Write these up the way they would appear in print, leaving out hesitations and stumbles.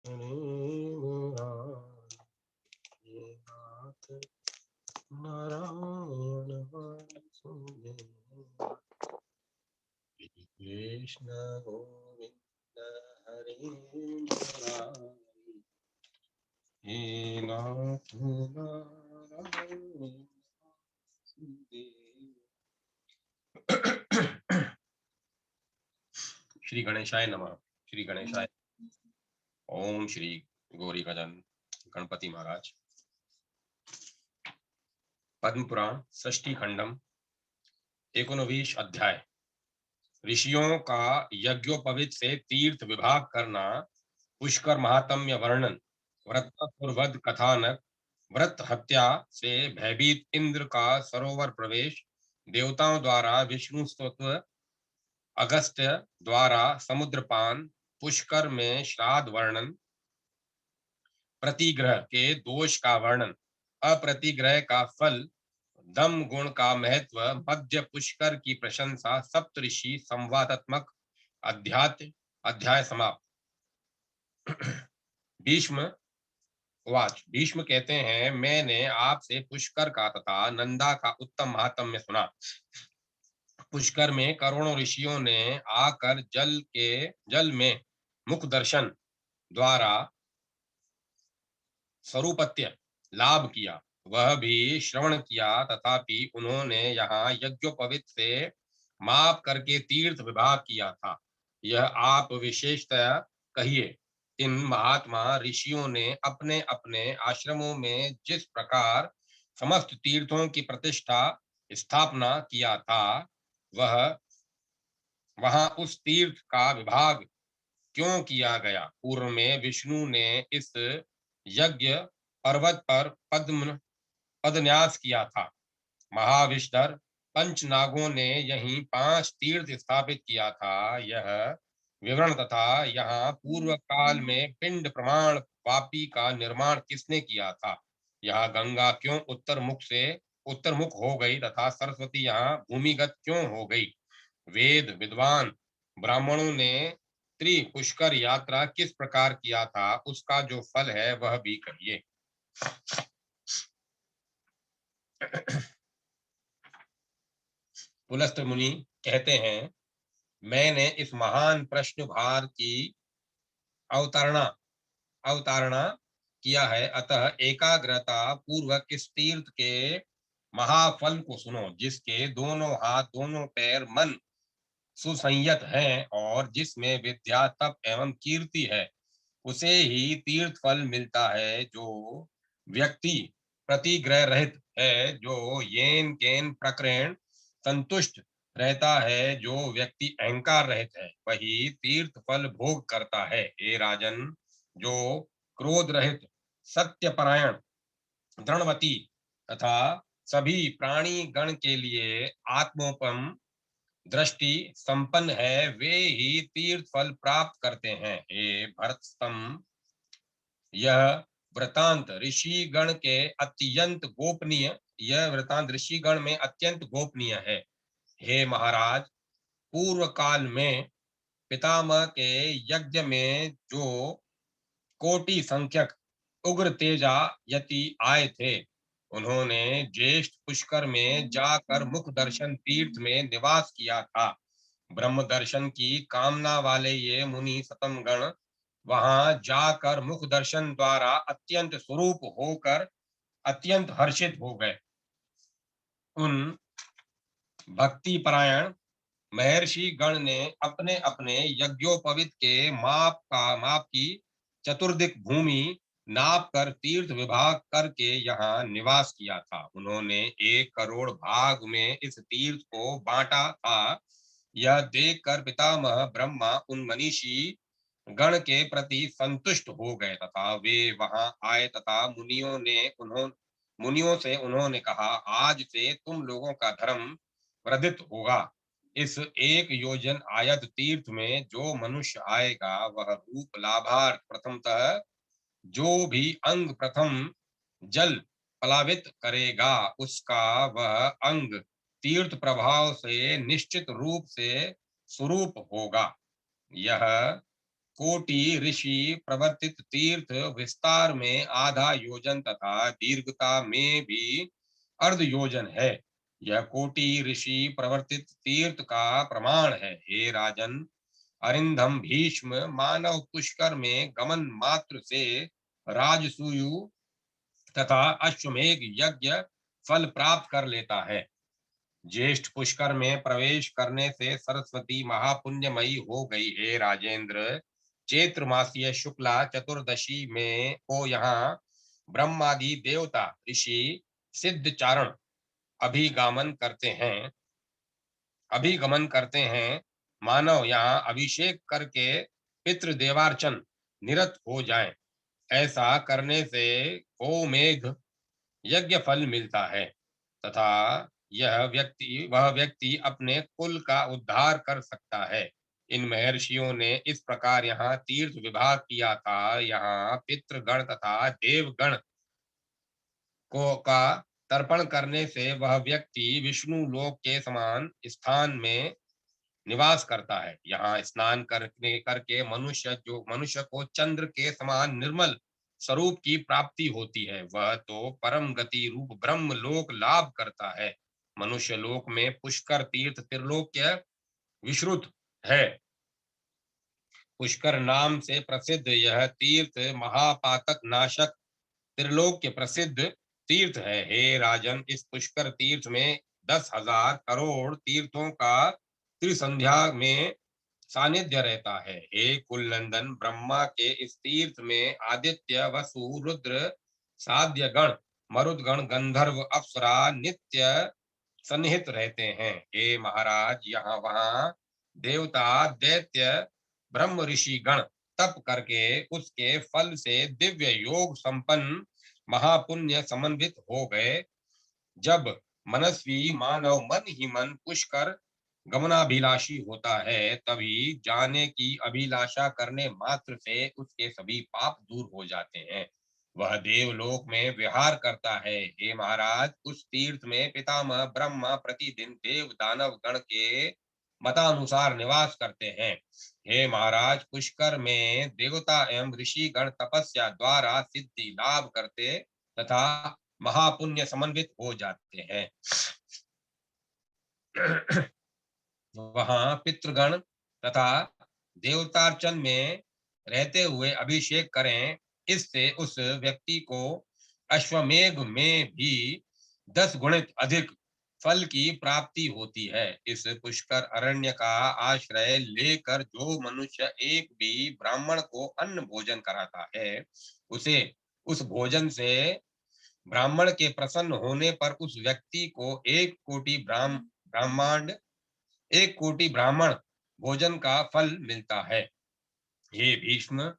हरे मुरारी नाथ नारायण वासुदेव कृष्ण गोविंद हरे मुरारी हे नाथ नारायण वासुदेव। श्री गणेशाय नमः। श्री गणेशाय। ओम श्री गौरी गजन गणपति महाराज। पद्म पुराण षष्ठी खंडम 19 अध्याय। ऋषियों का यज्ञोपवीत से तीर्थ विभाग करना, पुष्कर महात्म्य वर्णन, व्रतासुरवध कथानक, व्रत हत्या से भयभीत इंद्र का सरोवर प्रवेश, देवताओं द्वारा विष्णु स्तोत्र, अगस्त्य द्वारा समुद्रपान, पुष्कर में श्राद्ध वर्णन, प्रतिग्रह के दोष का वर्णन, अप्रतिग्रह का फल, दम गुण का महत्व, मध्य पुष्कर की प्रशंसा, सप्तऋषि संवादात्मक अध्यात्म अध्याय समाप्त। भीष्म वाच। भीष्म कहते हैं, मैंने आपसे पुष्कर का तथा नंदा का उत्तम महात्म्य सुना। पुष्कर में करोड़ों ऋषियों ने आकर जल में मुख दर्शन द्वारा स्वरूपत्य लाभ किया, वह भी श्रवण किया, तथापि उन्होंने यहाँ यज्ञोपवीत से माप करके तीर्थ विभाग किया था। यह आप विशेषतः कहिए। इन महात्मा ऋषियों ने अपने अपने आश्रमों में जिस प्रकार समस्त तीर्थों की प्रतिष्ठा स्थापना किया था, वह वहां उस तीर्थ का विभाग क्यों किया गया? पूर्व में विष्णु ने इस यज्ञ पर्वत पर पदन्यास किया था। महाविष्धर पंचनागों ने यहीं 5 तीर्थ स्थापित किया था। यह विवरण तथा यहाँ पूर्व काल में पिंड प्रमाण वापी का निर्माण किसने किया था? यहाँ गंगा क्यों उत्तर मुख हो गई तथा सरस्वती यहाँ भूमिगत क्यों हो गई? वेद विद्वान ब्राह्मणों ने त्रिपुष्कर यात्रा किस प्रकार किया था, उसका जो फल है वह भी कहिए। पुलस्त्य मुनि कहते हैं, मैंने इस महान प्रश्न भार की अवतारणा अवतारणा किया है, अतः एकाग्रता पूर्वक इस तीर्थ के महाफल को सुनो। जिसके दोनों हाथ दोनों पैर मन सुसंयत हैं और जिसमें विद्या तप एवं कीर्ति है, उसे ही तीर्थ फल मिलता है। जो व्यक्ति प्रतिग्रह रहित है, जो येन केन प्रकरण संतुष्ट रहता है, जो व्यक्ति अहंकार रहित है, वही तीर्थ फल भोग करता है। हे राजन, जो क्रोध रहित सत्यपरायण दृढ़वती तथा सभी प्राणी गण के लिए आत्मोपम दृष्टि संपन्न है, वे ही तीर्थ फल प्राप्त करते हैं। हे भरतस्तम, यह वृतांत ऋषिगण के अत्यंत गोपनीय यह वृतांत ऋषिगण में अत्यंत गोपनीय है। हे महाराज, पूर्व काल में पितामह के यज्ञ में जो कोटि संख्यक उग्र तेजा यति आए थे, उन्होंने ज्येष्ठ पुष्कर में जाकर मुख दर्शन तीर्थ में निवास किया था। ब्रह्म दर्शन की कामना वाले ये मुनि सतमगण वहां जाकर मुख दर्शन द्वारा अत्यंत स्वरूप होकर अत्यंत हर्षित हो गए। उन भक्ति परायण महर्षि गण ने अपने अपने यज्ञोपवीत के माप की चतुर्दिक भूमि नाप कर तीर्थ विभाग करके यहाँ निवास किया था। उन्होंने 1 करोड़ भाग में इस तीर्थ को बांटा था। यह देखकर पितामह ब्रह्मा उन मनीषी गण के प्रति संतुष्ट हो गए तथा वे वहां आए तथा मुनियों से उन्होंने कहा, आज से तुम लोगों का धर्म वर्धित होगा। इस 1 योजन आयत तीर्थ में जो मनुष्य आएगा, वह रूप लाभार्थ प्रथमतः जो भी अंग प्रथम जल प्लावित करेगा, उसका वह अंग तीर्थ प्रभाव से निश्चित रूप से स्वरूप होगा। यह कोटि ऋषि प्रवर्तित तीर्थ विस्तार में आधा योजन तथा दीर्घता में भी अर्ध योजन है। यह कोटि ऋषि प्रवर्तित तीर्थ का प्रमाण है। हे राजन, अरिंदम भीष्म मानव पुष्कर में गमन मात्र से राजसूयु तथा अश्वमेघ यज्ञ फल प्राप्त कर लेता है। ज्येष्ठ पुष्कर में प्रवेश करने से सरस्वती महापुण्यमयी हो गई। हे राजेंद्र, चैत्र मासीय शुक्ला चतुर्दशी में को यहाँ ब्रह्मादि देवता ऋषि सिद्ध चारण अभिगमन करते हैं। मानव यहाँ अभिषेक करके पितृ देवार्चन निरत हो जाए। ऐसा करने से गोमेघ यज्ञ फल मिलता है तथा वह व्यक्ति अपने कुल का उद्धार कर सकता है। इन महर्षियों ने इस प्रकार यहाँ तीर्थ विभाग किया था। यहाँ पितृगण तथा देवगण को का तर्पण करने से वह व्यक्ति विष्णु लोक के समान स्थान में निवास करता है। यहाँ स्नान करके मनुष्य को चंद्र के समान निर्मल स्वरूप की प्राप्ति होती है। वह तो परम गति रूप ब्रह्म लोक लाभ करता है। मनुष्य लोक में पुष्कर तीर्थ त्रिलोक्य विश्रुत है। पुष्कर नाम से प्रसिद्ध यह तीर्थ महापातक नाशक त्रिलोक्य प्रसिद्ध तीर्थ है। हे राजन, इस पुष्कर तीर्थ में 10,000 करोड़ तीर्थों का त्रिसंध्या में सानिध्य रहता है। हे कुलनंदन, ब्रह्मा के इस तीर्थ में आदित्य वसु रुद्र साध्य गण मरुदगण गंधर्व अप्सरा नित्य सन्निहित रहते हैं। हे महाराज, यहाँ वहाँ देवता दैत्य ब्रह्म ऋषि गण तप करके उसके फल से दिव्य योग संपन्न महापुण्य समन्वित हो गए। जब मनस्वी मानव मन ही मन पुष्कर गमनाभिलाषी होता है, तभी जाने की अभिलाषा करने मात्र से उसके सभी पाप दूर हो जाते हैं। वह देवलोक में विहार करता है। हे महाराज, उस तीर्थ में पितामह ब्रह्मा प्रतिदिन देव दानव गण के मतानुसार निवास करते हैं। हे महाराज, पुष्कर में देवता एवं ऋषि गण तपस्या द्वारा सिद्धि लाभ करते तथा महापुण्य समन्वित हो जाते हैं। वहां पितृगण तथा देवतार्चन में रहते हुए अभिषेक करें। इससे उस व्यक्ति को अश्वमेघ में भी 10 गुणित अधिक फल की प्राप्ति होती है। इस पुष्कर अरण्य का आश्रय लेकर जो मनुष्य एक भी ब्राह्मण को अन्न भोजन कराता है, उसे उस भोजन से ब्राह्मण के प्रसन्न होने पर उस व्यक्ति को 1 कोटि ब्राह्मण भोजन का फल मिलता है। हे भीष्म,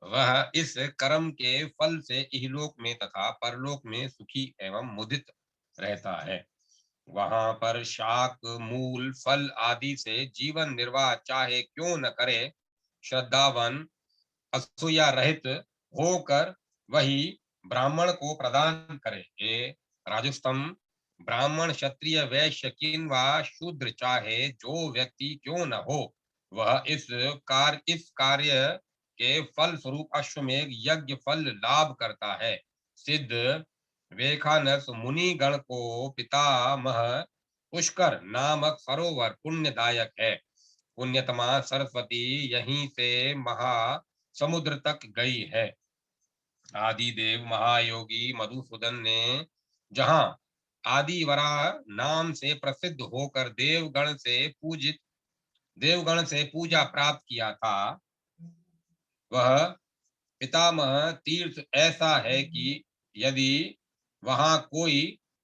वह इस कर्म के फल से इहलोक में तथा परलोक में सुखी एवं मुदित रहता है। वहां पर शाक मूल फल आदि से जीवन निर्वाह चाहे क्यों न करे, श्रद्धावान असूया रहित होकर वही ब्राह्मण को प्रदान करे। हे राजस्तम, ब्राह्मण क्षत्रिय वैश्य किंवा शूद्र चाहे जो व्यक्ति क्यों न हो, वह इस कार्य के फल स्वरूप अश्वमेघ यज्ञ फल लाभ करता है। सिद्ध वेखानस मुनि गण को पितामह पुष्कर नामक सरोवर पुण्यदायक है। पुण्यतमा सरस्वती यहीं से महा समुद्र तक गई है। आदिदेव महायोगी मधुसूदन ने जहां आदिवरा नाम से प्रसिद्ध होकर देवगण से पूजा प्राप्त किया था, वह पितामह तीर्थ ऐसा है कि यदि वहां कोई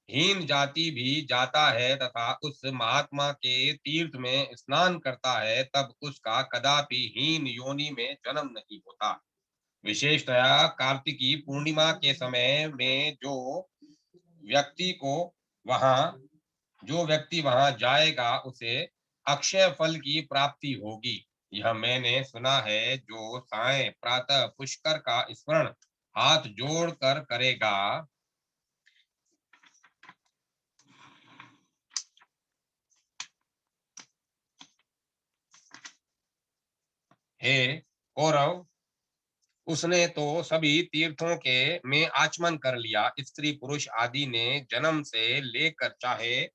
हीन जाति भी जाता है तथा उस महात्मा के तीर्थ में स्नान करता है, तब उसका कदापि हीन योनि में जन्म नहीं होता। विशेषतया कार्तिकी पूर्णिमा के समय में व्यक्ति को वहां जो व्यक्ति वहां जाएगा, उसे अक्षय फल की प्राप्ति होगी। यह मैंने सुना है। जो सायं प्रातः पुष्कर का स्मरण हाथ जोड़कर करेगा, हे कौरव, उसने तो सभी तीर्थों के में आचमन कर लिया। स्त्री पुरुष आदि ने जन्म से लेकर चाहे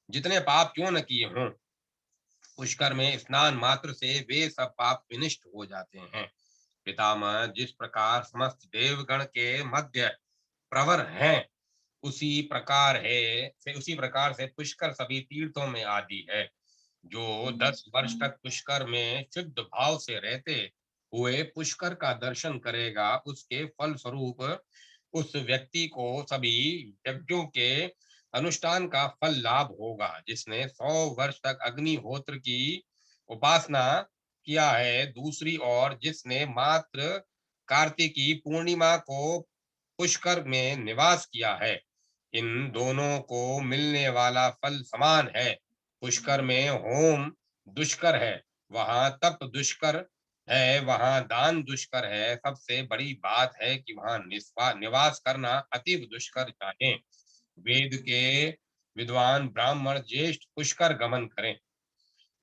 जितने पाप क्यों न किए हों, पुष्कर में स्नान मात्र से वे सब पाप विनिष्ट हो जाते हैं। पितामह, जिस प्रकार समस्त देवगण के मध्य प्रवर हैं, उसी प्रकार से पुष्कर सभी तीर्थों में आदि है। जो 10 वर्ष तक पुष्कर में शुद्ध भाव से रहते हुए पुष्कर का दर्शन करेगा, उसके फल स्वरूप उस व्यक्ति को सभी यज्ञों के अनुष्ठान का फल लाभ होगा। जिसने 100 वर्ष तक अग्निहोत्र की उपासना किया है, दूसरी ओर जिसने मात्र कार्तिकी पूर्णिमा को पुष्कर में निवास किया है, इन दोनों को मिलने वाला फल समान है। पुष्कर में होम दुष्कर है, वहां तप दुष्कर है, वहां दान दुष्कर है। सबसे बड़ी बात है कि वहां निवास करना अतीव दुष्कर चाहे। वेद के विद्वान ब्राह्मण ज्येष्ठ पुष्कर गमन करें,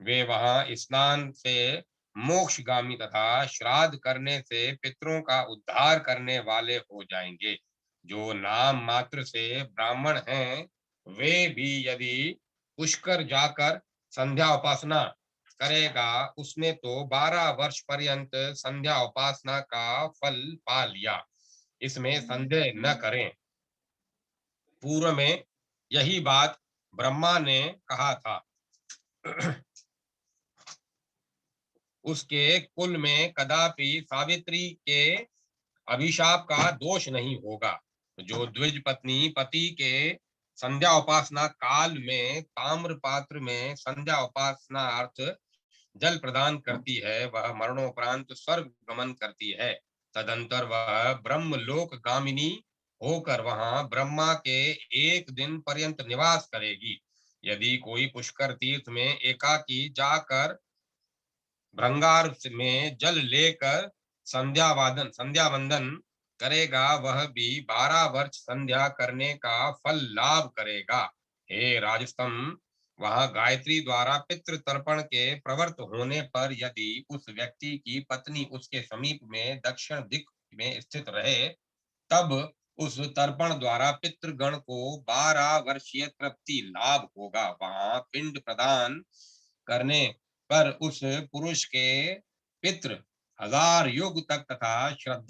वे वहां स्नान से मोक्षगामी तथा श्राद्ध करने से पितरों का उद्धार करने वाले हो जाएंगे। जो नाम मात्र से ब्राह्मण हैं, वे भी यदि पुष्कर जाकर संध्या उपासना करेगा, उसने तो 12 वर्ष पर्यंत संध्या उपासना का फल पा लिया, इसमें संदेह न करें। पूर्व में यही बात ब्रह्मा ने कहा था। उसके कुल में कदापि सावित्री के अभिशाप का दोष नहीं होगा। जो द्विज पत्नी पति के संध्या उपासना काल में ताम्र पात्र में संध्या उपासनार्थ जल प्रदान करती है, वह मरणोपरांत स्वर्ग गमन करती है। तदंतर वह ब्रह्मलोक गामिनी होकर वहां ब्रह्मा के 1 दिन पर्यंत निवास करेगी। यदि कोई पुष्कर तीर्थ में एकाकी जाकर भृंगार में जल लेकर संध्या वंदन करेगा, वह भी 12 वर्ष संध्या करने का फल लाभ करेगा। हे राजस्तम, वहां गायत्री द्वारा पितृ तर्पण के प्रवृत्त होने पर यदि उस व्यक्ति की पत्नी उसके समीप में दक्षिण दिक में स्थित रहे, तब उस तर्पण द्वारा पितृगण को 12 वर्षीय तृप्ति लाभ होगा। वहां पिंड प्रदान करने पर उस पुरुष के पितृ 1000 युग तक तथा श्राद्ध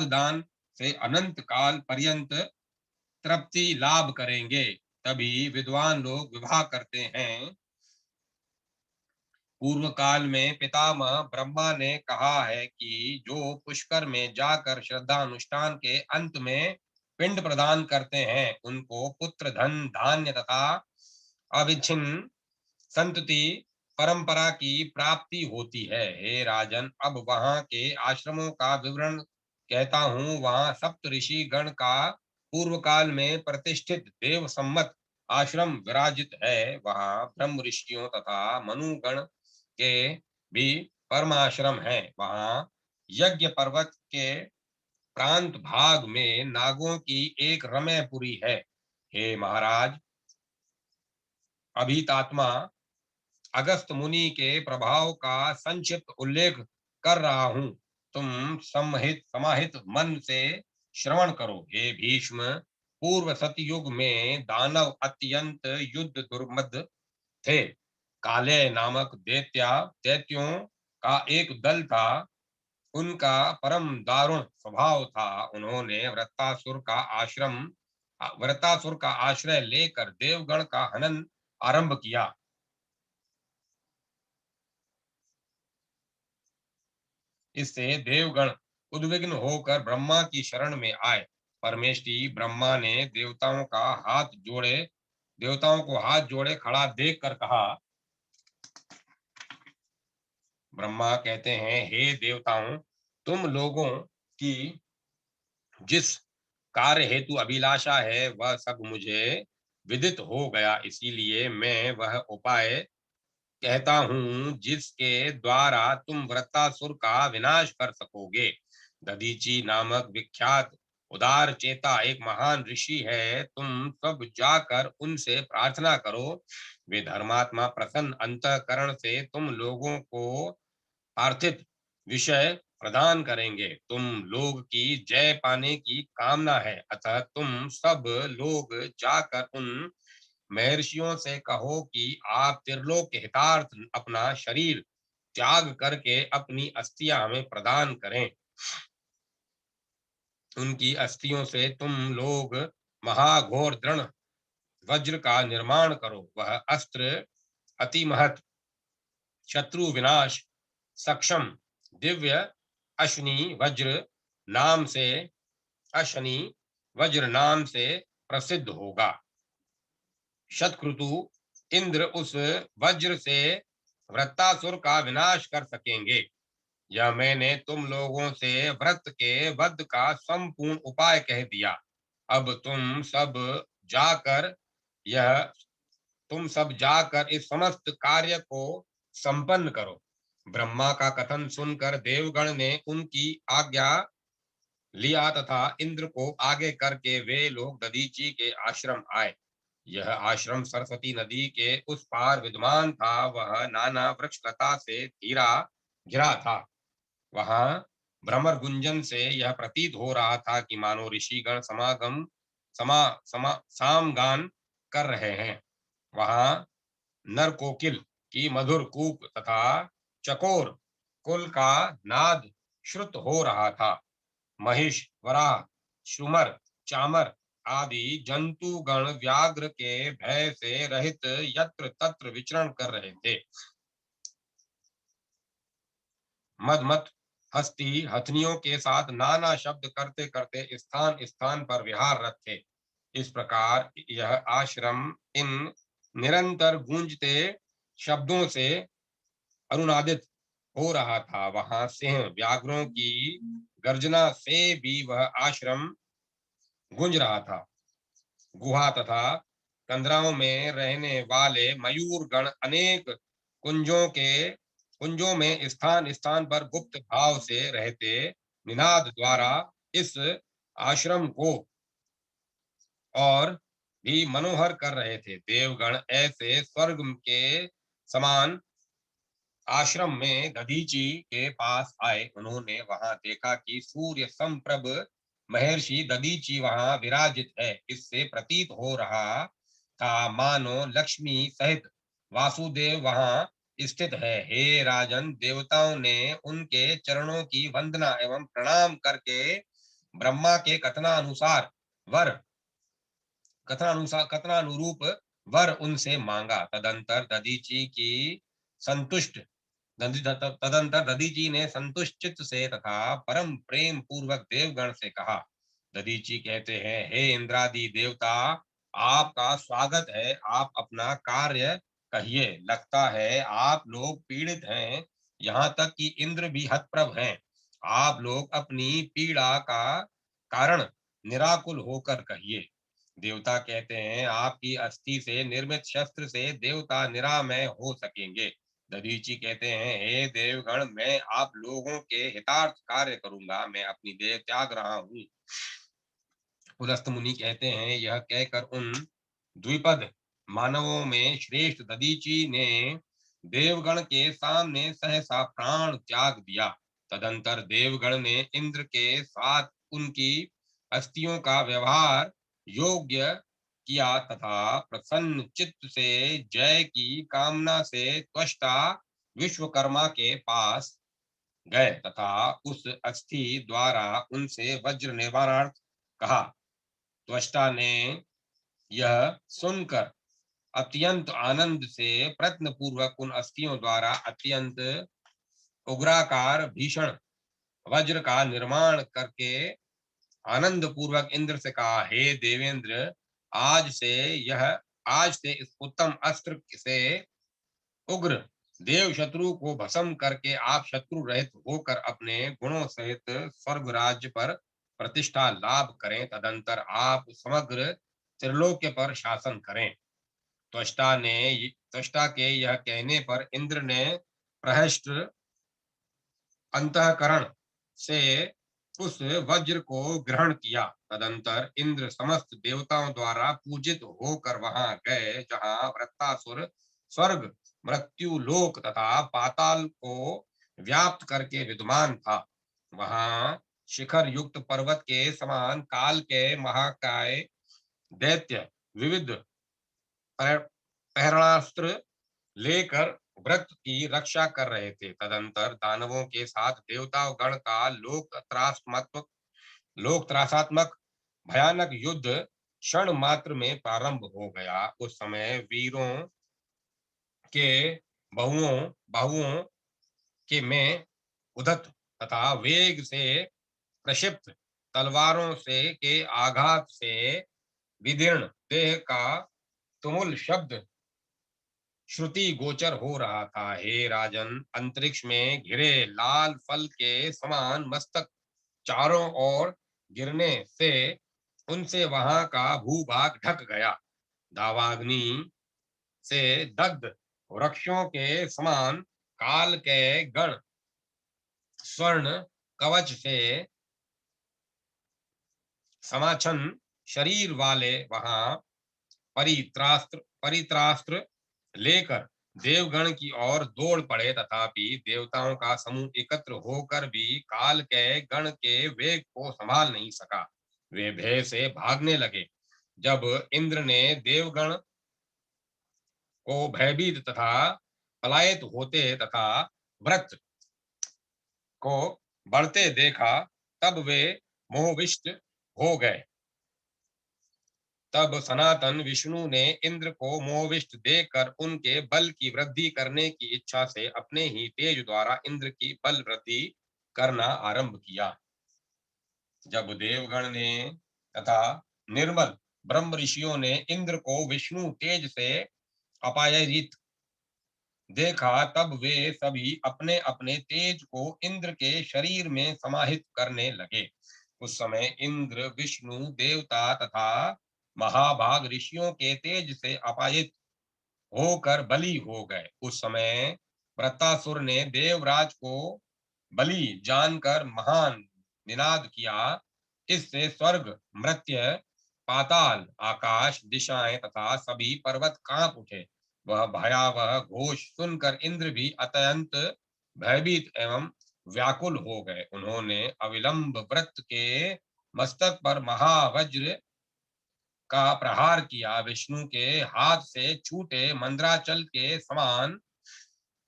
दान से अनंत काल पर्यंत तृप्ति लाभ करेंगे। तभी विद्वान लोग विवाह करते हैं। पूर्व काल में पितामह ब्रह्मा ने कहा है कि जो पुष्कर में जाकर श्रद्धा अनुष्ठान के अंत में पिंड प्रदान करते हैं, उनको पुत्र धन धान्य तथा अविच्छिन्न संतति परंपरा की प्राप्ति होती है। हे राजन, अब वहां के आश्रमों का विवरण कहता हूँ। वहां सप्त ऋषि गण का पूर्व काल में प्रतिष्ठित देव सम्मत आश्रम विराजित है। वहां ब्रह्म ऋषियों तथा मनुगण के भी परमाश्रम है। वहां यज्ञ पर्वत के प्रांत भाग में नागों की एक रमयपुरी है। हे महाराज, अभितात्मा अगस्त मुनि के प्रभाव का संक्षिप्त उल्लेख कर रहा हूं, तुम समाहित मन से श्रवण करो। हे भीष्म, पूर्व सतयुग में दानव अत्यंत युद्ध दुर्मद थे। काले नामक दैत्यों का एक दल था। उनका परम दारुण स्वभाव था। उन्होंने वृत्तासुर का आश्रय लेकर देवगण का हनन आरंभ किया। इससे देवगण उद्विग्न होकर ब्रह्मा की शरण में आए। परमेष्टि ब्रह्मा ने देवताओं को हाथ जोड़े खड़ा देखकर कहा। ब्रह्मा कहते हैं, हे देवताओं, तुम लोगों की जिस कार्य हेतु अभिलाषा है, वह सब मुझे विदित हो गया। इसीलिए मैं वह उपाय कहता हूं जिसके द्वारा तुम वृत्तासुर का विनाश कर सकोगे। दधीची नामक विख्यात उदार चेता एक महान ऋषि है। तुम सब जाकर उनसे प्रार्थना करो वे धर्मात्मा प्रसन्न अंतःकरण से तुम लोगों को पार्थिव विषय प्रदान करेंगे। तुम लोग की जय पाने की कामना है, अतः तुम सब लोग जाकर उन महर्षियों से कहो कि आप त्रिलोक के हितार्थ अपना शरीर त्याग करके अपनी अस्थियां हमें प्रदान करें। उनकी अस्थियों से तुम लोग महाघोर दृढ़ वज्र का निर्माण करो। वह अस्त्र अति महत, शत्रु विनाश सक्षम, दिव्य अश्नि वज्र नाम से अशनि वज्र नाम से प्रसिद्ध होगा। शतक्रतु इंद्र उस वज्र से वृत्तासुर का विनाश कर सकेंगे। यह मैंने तुम लोगों से व्रत के वध का संपूर्ण उपाय कह दिया। अब जाकर यह तुम सब जाकर इस समस्त कार्य को संपन्न करो। ब्रह्मा का कथन सुनकर देवगण ने उनकी आज्ञा लिया तथा इंद्र को आगे करके वे लोग दधीची के आश्रम आए। यह आश्रम सरस्वती नदी के उस पार विद्यमान था। वह नाना वृक्ष लता से घिरा था। वहां भ्रमर गुंजन से यह प्रतीत हो रहा था कि मानो ऋषिगण सामगान कर रहे हैं। वहां नर कोकिल की मधुर कूक तथा चकोर कुल का नाद श्रुत हो रहा था। महिष, वराह, शुमर, चामर आदि जंतुगण व्याघ्र के भय से रहित यत्र तत्र विचरण कर रहे थे। मदमत हस्ती हथनियों के साथ नाना शब्द करते करते स्थान स्थान पर विहाररत थे। इस प्रकार यह आश्रम इन निरंतर गूंजते शब्दों से अनुनादित हो रहा था। वहां सिंह व्याघ्रों की गर्जना से भी वह आश्रम गूंज रहा था। गुहा तथा कंदराओं में रहने वाले मयूर गण अनेक कुंजों में स्थान स्थान पर गुप्त भाव से रहते निनाद द्वारा इस आश्रम को और भी मनोहर कर रहे थे। देवगण ऐसे स्वर्ग के समान आश्रम में दधीची के पास आए। उन्होंने वहां देखा कि सूर्य संप्रभ महर्षि दधीची वहां विराजित है। इससे प्रतीत हो रहा था मानो लक्ष्मी सहित वासुदेव वहां स्थित है। हे राजन, देवताओं ने उनके चरणों की वंदना एवं प्रणाम करके ब्रह्मा के कथनानुरूप वर उनसे मांगा। संतुष्ट तदंतर दधीची ने संतुष्ट चित्त से तथा परम प्रेम पूर्वक देवगण से कहा। दधीची कहते हैं, हे इंद्रादि देवता, आपका स्वागत है। आप अपना कार्य कहिए। लगता है आप लोग पीड़ित हैं, यहाँ तक कि इंद्र भी हतप्रभ हैं। आप लोग अपनी पीड़ा का कारण निराकुल होकर कहिए। देवता कहते हैं, आपकी अस्थि से निर्मित शस्त्र से देवता निरामय हो सकेंगे। दधीची कहते हैं, हे देवगण, मैं आप लोगों के हितार्थ कार्य करूंगा। मैं अपनी देह त्याग रहा हूँ। पुलस्त मुनि कहते हैं, यह कहकर उन द्विपद मानवों में श्रेष्ठ दधीची ने देवगण के सामने सहसा प्राण त्याग दिया। तदंतर देवगण ने इंद्र के साथ उनकी अस्थियों का व्यवहार योग्य किया तथा प्रसन्न चित्त से जय की कामना से त्वष्टा विश्वकर्मा के पास गए तथा उस अस्थि द्वारा उनसे वज्र निर्माणार्थ कहा। त्वष्टा ने यह सुनकर अत्यंत आनंद से प्रयत्न पूर्वक उन अस्थियों द्वारा अत्यंत उग्राकार भीषण वज्र का निर्माण करके आनंद पूर्वक इंद्र से कहा, हे देवेंद्र, आज से इस उत्तम अस्त्र से उग्र देव शत्रु को भस्म करके आप शत्रु रहित होकर अपने गुणों सहित स्वर्ग राज्य पर प्रतिष्ठा लाभ करें। तदंतर आप समग्र त्रिलोक्य पर शासन करें। त्वष्टा के यह कहने पर इंद्र ने प्रहष्ट अंतःकरण से उस वज्र को ग्रहण किया। तदंतर इंद्र समस्त देवताओं द्वारा पूजित होकर वहां गए जहां वृत्तासुर स्वर्ग, मृत्यु लोक तथा पाताल को व्याप्त करके विद्यमान था। वहां शिखर युक्त पर्वत के समान काल के महाकाय दैत्य विविध प्रेरणास्त्र लेकर व्रत की रक्षा कर रहे थे। तदंतर दानवों के साथ देवताओं गण का लोक त्रासात्मक भयानक युद्ध क्षण मात्र में प्रारंभ हो गया। उस समय वीरों के बाहुओं के में उद्धत तथा वेग से प्रक्षिप्त तलवारों से के आघात से विदीर्ण देह का तुमुल शब्द श्रुति गोचर हो रहा था। हे राजन, अंतरिक्ष में घिरे लाल फल के समान मस्तक चारों ओर गिरने से उनसे वहां का भूभाग ढक गया। दावाग्नि से दग्ध वृक्षों के समान काल के गण स्वर्ण कवच से समाच्छन्न शरीर वाले वहां परित्रास्त्र लेकर देवगण की ओर दौड़ पड़े। तथापि देवताओं का समूह एकत्र होकर भी काल के गण के वेग को संभाल नहीं सका। वे भय से भागने लगे। जब इंद्र ने देवगण को भयभीत तथा पलायित होते तथा व्रत को बढ़ते देखा, तब वे मोहविष्ट हो गए। तब सनातन विष्णु ने इंद्र को मोहविष्ट देखकर उनके बल की वृद्धि करने की इच्छा से अपने ही तेज द्वारा इंद्र की बल वृद्धि करना आरंभ किया। जब देवगण ने तथा निर्मल ब्रह्म ऋषियों ने इंद्र को विष्णु तेज से अपायजित देखा, तब वे सभी अपने अपने तेज को इंद्र के शरीर में समाहित करने लगे। उस समय इंद्र, विष्णु, देवता तथा महाभाग ऋषियों के तेज से अपायित होकर बलि हो गए। उस समय वृत्तासुर ने देवराज को बलि जानकर महान निनाद किया। इससे स्वर्ग, मर्त्य, पाताल, आकाश, दिशाएं तथा सभी पर्वत कांप उठे। वह भयावह घोष सुनकर इंद्र भी अत्यंत भयभीत एवं व्याकुल हो गए। उन्होंने अविलंब व्रत के मस्तक पर महावज्र का प्रहार किया। विष्णु के हाथ से छूटे मंद्राचल के समान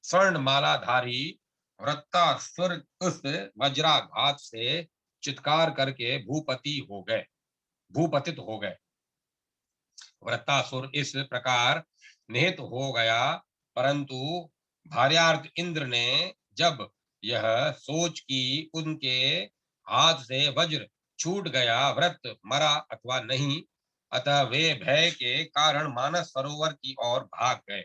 स्वर्ण मालाधारी वृत्तासुर उस वज्राघात से चित्कार करके भूपतित हो गए। वृत्तासुर इस प्रकार निहित हो गया। परंतु भार्यार्थ इंद्र ने जब यह सोच कि उनके हाथ से वज्र छूट गया, व्रत मरा अथवा नहीं, अतः वे भय के कारण मानस सरोवर की ओर भाग गए।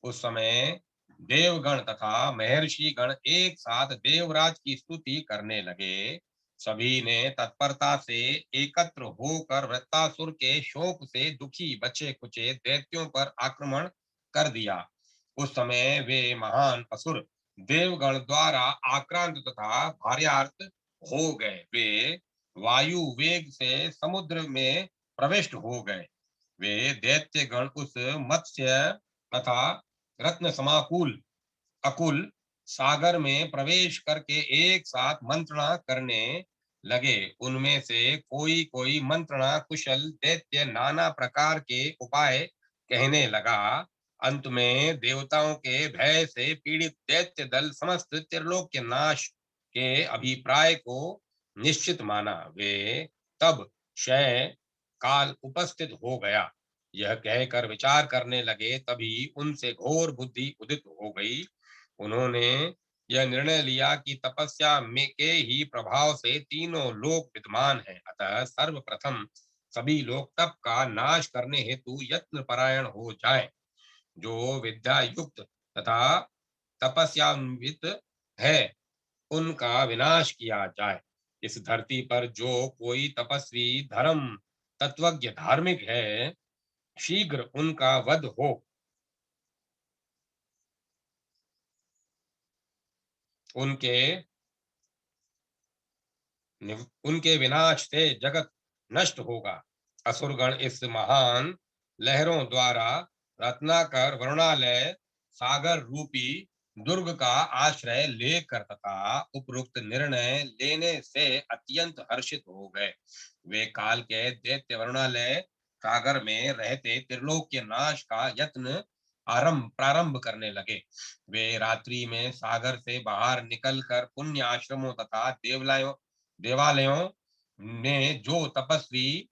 उस समय देवगण तथा महर्षि गण एक साथ देवराज की स्तुति करने लगे। सभी ने तत्परता से एकत्र होकर वृत्तासुर के शोक से दुखी बचे खुचे दैत्यों पर आक्रमण कर दिया। उस समय वे महान असुर देवगण द्वारा आक्रांत तथा भार्यार्थ हो गए। वे वायु वेग से समुद्र में प्रविष्ट हो गए। वे दैत्य गण उस मत्स्य तथा रत्न समाकुल अकुल सागर में प्रवेश करके एक साथ मंत्रणा करने लगे। उनमें से कोई कोई मंत्रणा कुशल दैत्य नाना प्रकार के उपाय कहने लगा। अंत में देवताओं के भय से पीड़ित दैत्य दल समस्त त्रिलोक के नाश के अभिप्राय को निश्चित माना। वे तब क्षय काल उपस्थित हो गया, यह कहकर विचार करने लगे। तभी उनसे घोर बुद्धि उदित हो गई। उन्होंने यह निर्णय लिया कि तपस्या में के ही प्रभाव से तीनों लोक विद्यमान है। अतः सर्वप्रथम सभी लोग तप का नाश करने हेतु यत्न परायण हो जाएं। जो विद्या युक्त तथा तपस्यान्वित है, उनका विनाश किया जाए। इस धरती पर जो कोई तपस्वी, धर्म तत्वज्ञ, धार्मिक है, शीघ्र उनका वध हो। उनके उनके विनाश से जगत नष्ट होगा। असुरगण इस महान लहरों द्वारा रत्नाकर वरुणालय सागर रूपी दुर्ग का आश्रय लेकर तथा उपरोक्त निर्णय लेने से अत्यंत हर्षित हो गए। वे काल के दैत्य वरुणालय सागर में रहते त्रिलोक के नाश का यत्न प्रारंभ करने लगे। वे रात्रि में सागर से बाहर निकलकर पुण्य आश्रमों तथा देवालयों में जो तपस्वी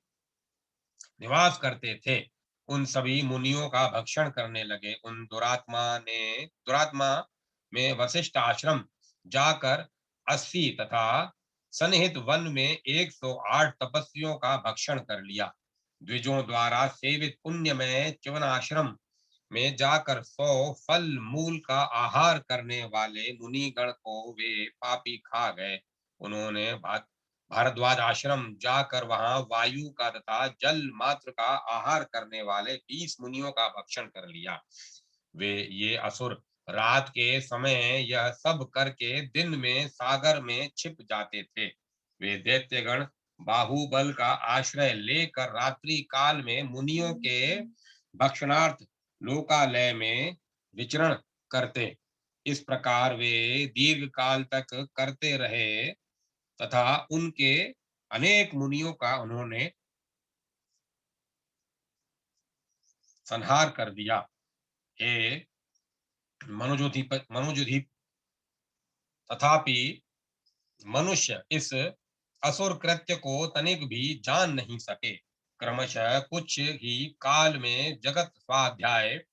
निवास करते थे उन सभी मुनियों का भक्षण करने लगे। उन दुरात्मा में वशिष्ठ आश्रम जाकर 80 तथा सन्निहित वन में 108 तपस्वियों का भक्षण कर लिया। द्विजों द्वारा सेवित पुण्य में च्यवन आश्रम में जाकर 100 फल मूल का आहार करने वाले मुनिगण को वे पापी खा गए। उन्होंने भारद्वाज आश्रम जाकर वहां वायु का तथा जल मात्र का आहार करने वाले 20 मुनियों का भक्षण कर लिया। वे ये असुर रात के समय यह सब करके दिन में सागर में छिप जाते थे। वे दैत्यगण बाहुबल का आश्रय लेकर रात्रि काल में मुनियों के भक्षणार्थ लोकालय में विचरण करते। इस प्रकार वे दीर्घ काल तक करते रहे तथा उनके अनेक मुनियों का उन्होंने संहार कर दिया। हे मनुजुधीप तथापि मनुष्य इस असुर कृत्य को तनिक भी जान नहीं सके। क्रमशः कुछ ही काल में जगत स्वाध्याय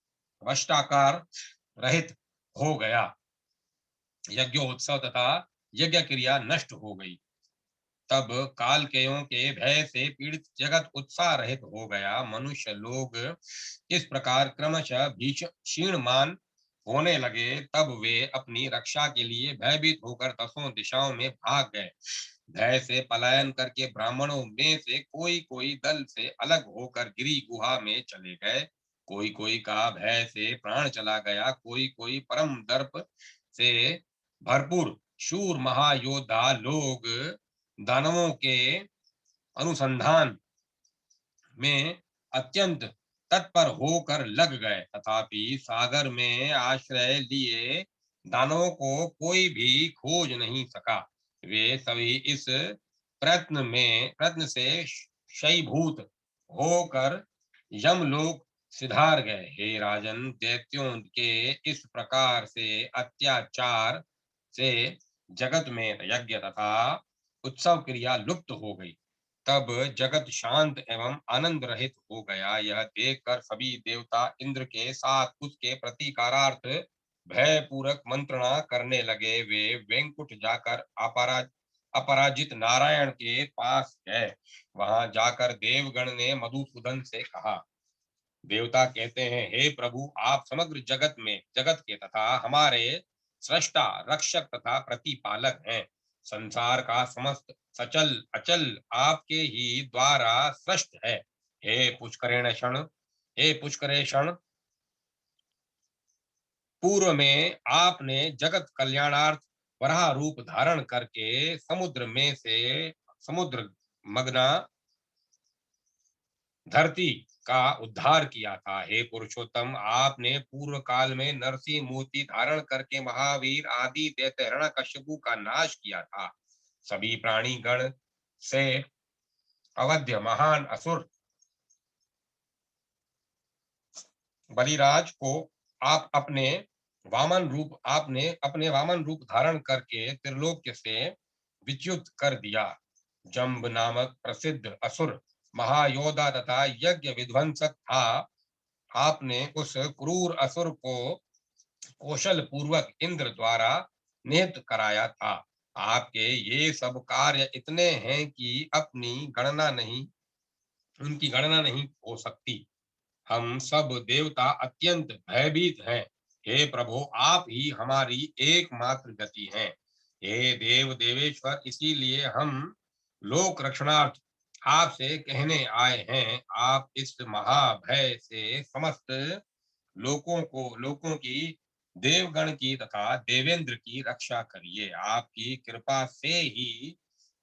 वष्टाकार रहित हो गया। यज्ञोत्सव तथा यज्ञ क्रिया नष्ट हो गई। तब कालकेयों के भय से पीड़ित जगत उत्साह रहित हो गया। मनुष्य लोग इस प्रकार क्रमशः क्षीणमान होने लगे। तब वे अपनी रक्षा के लिए भयभीत होकर दसों दिशाओं में भाग गए। भय से पलायन करके ब्राह्मणों में से कोई कोई दल से अलग होकर गिरी गुहा में चले गए। कोई कोई का भय से प्राण चला गया। कोई कोई परम दर्प से भरपूर शूर महायोद्धा लोग दानवों के अनुसंधान में अत्यंत तत्पर होकर लग गए। तथापि सागर में आश्रय लिए दानवों को कोई भी खोज नहीं सका। वे सभी इस प्रयत्न से क्षयभूत होकर यमलोक सिधार गए। हे राजन, दैत्यों के इस प्रकार से अत्याचार से जगत में यज्ञ तथा उत्सव क्रिया लुप्त हो गई। तब जगत शांत एवं आनंद रहित हो गया। यह देखकर सभी देवता इंद्र के साथ उसके प्रतीकारार्थ भय पूर्वक मंत्रणा करने लगे। वे वेंकुट जाकर अपराजित नारायण के पास गए। वहां जाकर देवगण ने मधुसूदन से कहा। देवता कहते हैं, हे प्रभु, आप समग्र जगत के तथा हमारे सृष्टा रक्षक तथा प्रतिपालक हैं। संसार का समस्त सचल अचल आपके ही द्वारा सृष्ट है। हे पुष्करेषण, पूर्व में आपने जगत कल्याणार्थ वराह रूप धारण करके समुद्र मग्ना धरती का उद्धार किया था। हे पुरुषोत्तम, आपने पूर्व काल में नरसिंह मूर्ति धारण करके महावीर आदि दैत्य हिरण्यकश्यपु का नाश किया था। सभी प्राणी गण से अवध्य महान असुर बलिराज को आपने अपने वामन रूप धारण करके त्रिलोक्य से विच्युत कर दिया। जम्ब नामक प्रसिद्ध असुर महायोद्धा तथा यज्ञ विध्वंसक था। आपने उस क्रूर असुर को कौशल पूर्वक इंद्र द्वारा निहत कराया था। आपके ये सब कार्य इतने हैं कि उनकी गणना नहीं हो सकती। हम सब देवता अत्यंत भयभीत हैं। हे प्रभु, आप ही हमारी एकमात्र गति हैं। हे देव देवेश्वर, इसीलिए हम लोक रक्षणार्थ आपसे कहने आए हैं। आप इस महाभय से समस्त लोकों की देवगण की तथा देवेंद्र की रक्षा करिए। आपकी कृपा से ही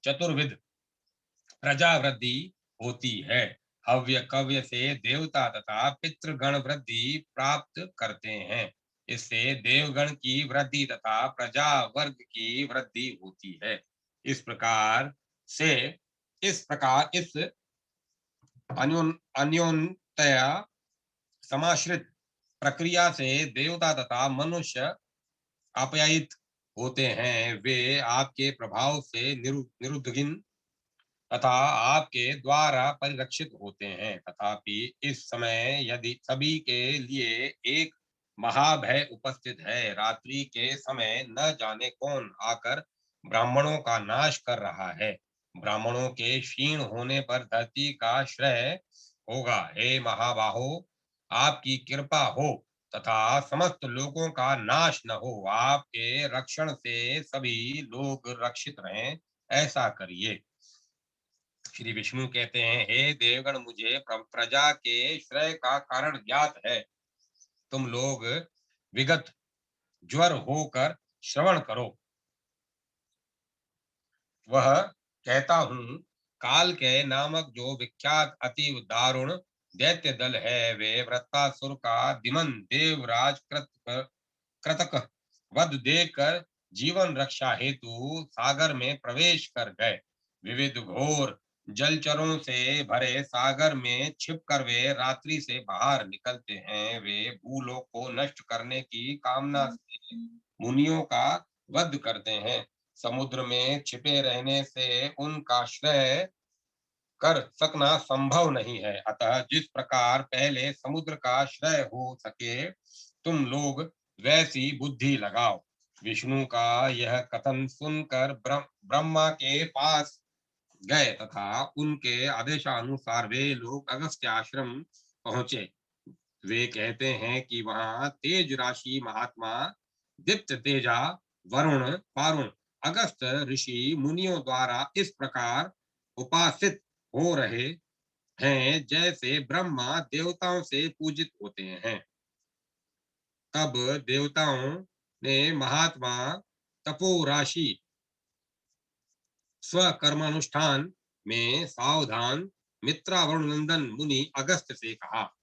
चतुर्विध प्रजा वृद्धि होती है। हव्य कव्य से देवता तथा पितृगण वृद्धि प्राप्त करते हैं। इससे देवगण की वृद्धि तथा प्रजा वर्ग की वृद्धि होती है। इस प्रकार से इस अन्योन्यतया समाश्रित प्रक्रिया से देवता तथा मनुष्य आप्यायित होते हैं। वे आपके प्रभाव से निरुद्धगिन तथा आपके द्वारा परिरक्षित होते हैं। तथापि इस समय यदि सभी के लिए एक महाभय उपस्थित है, रात्रि के समय न जाने कौन आकर ब्राह्मणों का नाश कर रहा है। ब्राह्मणों के क्षीण होने पर धरती का श्रेय होगा। हे महाबाहो, आपकी कृपा हो तथा समस्त लोगों का नाश न हो। आपके रक्षण से सभी लोग रक्षित रहें, ऐसा करिए। श्री विष्णु कहते हैं, हे देवगण, मुझे प्रजा के श्रेय का कारण ज्ञात है। तुम लोग विगत ज्वर होकर श्रवण करो। वह कहता हूँ, काल के नामक जो विख्यात अति दारुण दैत्य दल है, वे वृत्तासुर का दिमन देवराज कृतक वध देकर जीवन रक्षा हेतु सागर में प्रवेश कर गए। विविध घोर जलचरों से भरे सागर में छिपकर वे रात्रि से बाहर निकलते हैं। वे भूलोक को नष्ट करने की कामना से मुनियों का वध करते हैं। समुद्र में छिपे रहने से उनका श्रय कर सकना संभव नहीं है। अतः जिस प्रकार पहले समुद्र का श्रय हो सके, तुम लोग वैसी बुद्धि लगाओ। विष्णु का यह कथन सुनकर ब्रह्मा के पास गए तथा उनके आदेशानुसार वे लोग अगस्त्य आश्रम पहुंचे। वे कहते हैं कि वहां तेज राशि महात्मा दीप्त तेजा वरुण पारुण अगस्त ऋषि मुनियों द्वारा इस प्रकार उपासित हो रहे हैं जैसे ब्रह्मा देवताओं से पूजित होते हैं। तब देवताओं ने महात्मा तपो राशि स्वकर्मानुष्ठान में सावधान मित्रावरुण नंदन मुनि अगस्त से कहा।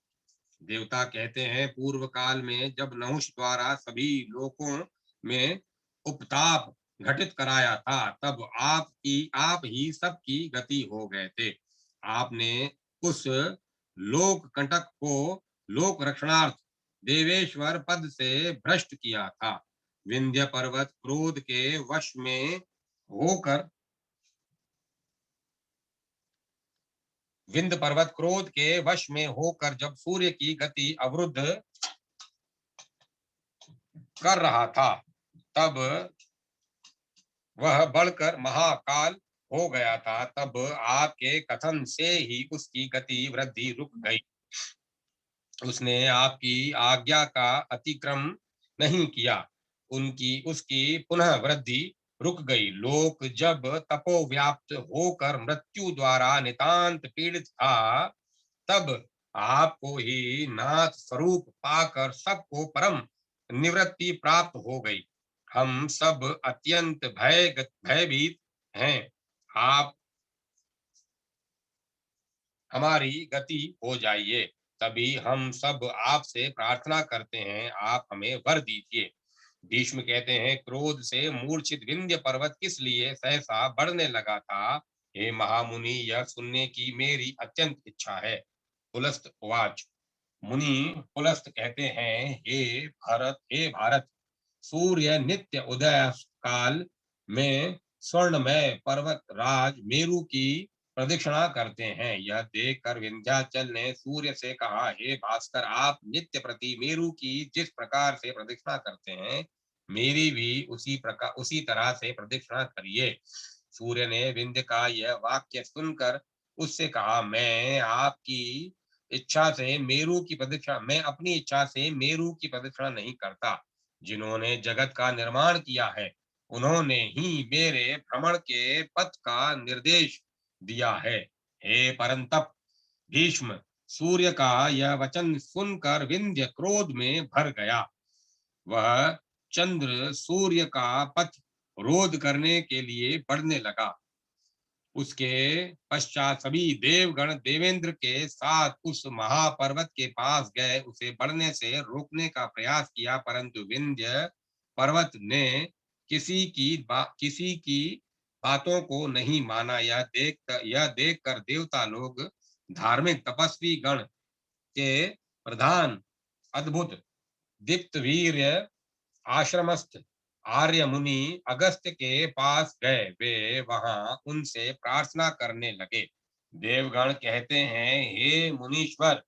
देवता कहते हैं, पूर्व काल में जब नहुष द्वारा सभी लोकों में उपताप घटित कराया था, तब आप ही सबकी गति हो गए थे। आपने उस लोक कंटक को लोक रक्षणार्थ देवेश्वर पद से भ्रष्ट किया था। विंध्य पर्वत क्रोध के वश में होकर विंध्य पर्वत क्रोध के वश में होकर जब सूर्य की गति अवरुद्ध कर रहा था, तब वह बढ़कर महाकाल हो गया था। तब आपके कथन से ही उसकी गति वृद्धि रुक गई। उसने आपकी आज्ञा का अतिक्रम नहीं किया। उसकी पुनः वृद्धि रुक गई। लोक जब तपोव्याप्त होकर मृत्यु द्वारा नितांत पीड़ित था, तब आपको ही नाथ स्वरूप पाकर सबको परम निवृत्ति प्राप्त हो गई। हम सब अत्यंत भयभीत हैं। आप हमारी गति हो जाइए। तभी हम सब आपसे प्रार्थना करते हैं, आप हमें वर दीजिए। भीष्म कहते हैं, क्रोध से मूर्छित विंध्य पर्वत किस लिए सहसा बढ़ने लगा था? हे महामुनि, यह सुनने की मेरी अत्यंत इच्छा है। पुलस्त उवाच। मुनि पुलस्त कहते हैं, हे भारत, सूर्य नित्य उदय काल में स्वर्णमय पर्वत राज मेरु की प्रदक्षिणा करते हैं। यह देखकर विंध्याचल ने सूर्य से कहा, हे भास्कर, आप नित्य प्रति मेरु की जिस प्रकार से प्रदक्षिणा करते हैं, मेरी भी उसी तरह से प्रदक्षिणा करिए। सूर्य ने विंध्य का यह वाक्य सुनकर उससे कहा, मैं अपनी इच्छा से मेरु की प्रदक्षिणा नहीं करता। जिन्होंने जगत का निर्माण किया है, उन्होंने ही मेरे भ्रमण के पथ का निर्देश दिया है। हे परंतप भीष्म, सूर्य का यह वचन सुनकर विंध्य क्रोध में भर गया। वह चंद्र सूर्य का पथ रोध करने के लिए बढ़ने लगा। उसके पश्चात सभी देवगण देवेंद्र के साथ उस महापर्वत के पास गए, उसे बढ़ने से रोकने का प्रयास किया, परंतु विंध्य पर्वत ने किसी की बातों को नहीं माना। यह देखकर देवता लोग, धार्मिक तपस्वी गण के प्रधान, अद्भुत दीप्त वीर्य आश्रमस्थ आर्य मुनि अगस्त्य के पास गए। वे वहां उनसे प्रार्थना करने लगे। देवगण कहते हैं, हे मुनीश्वर,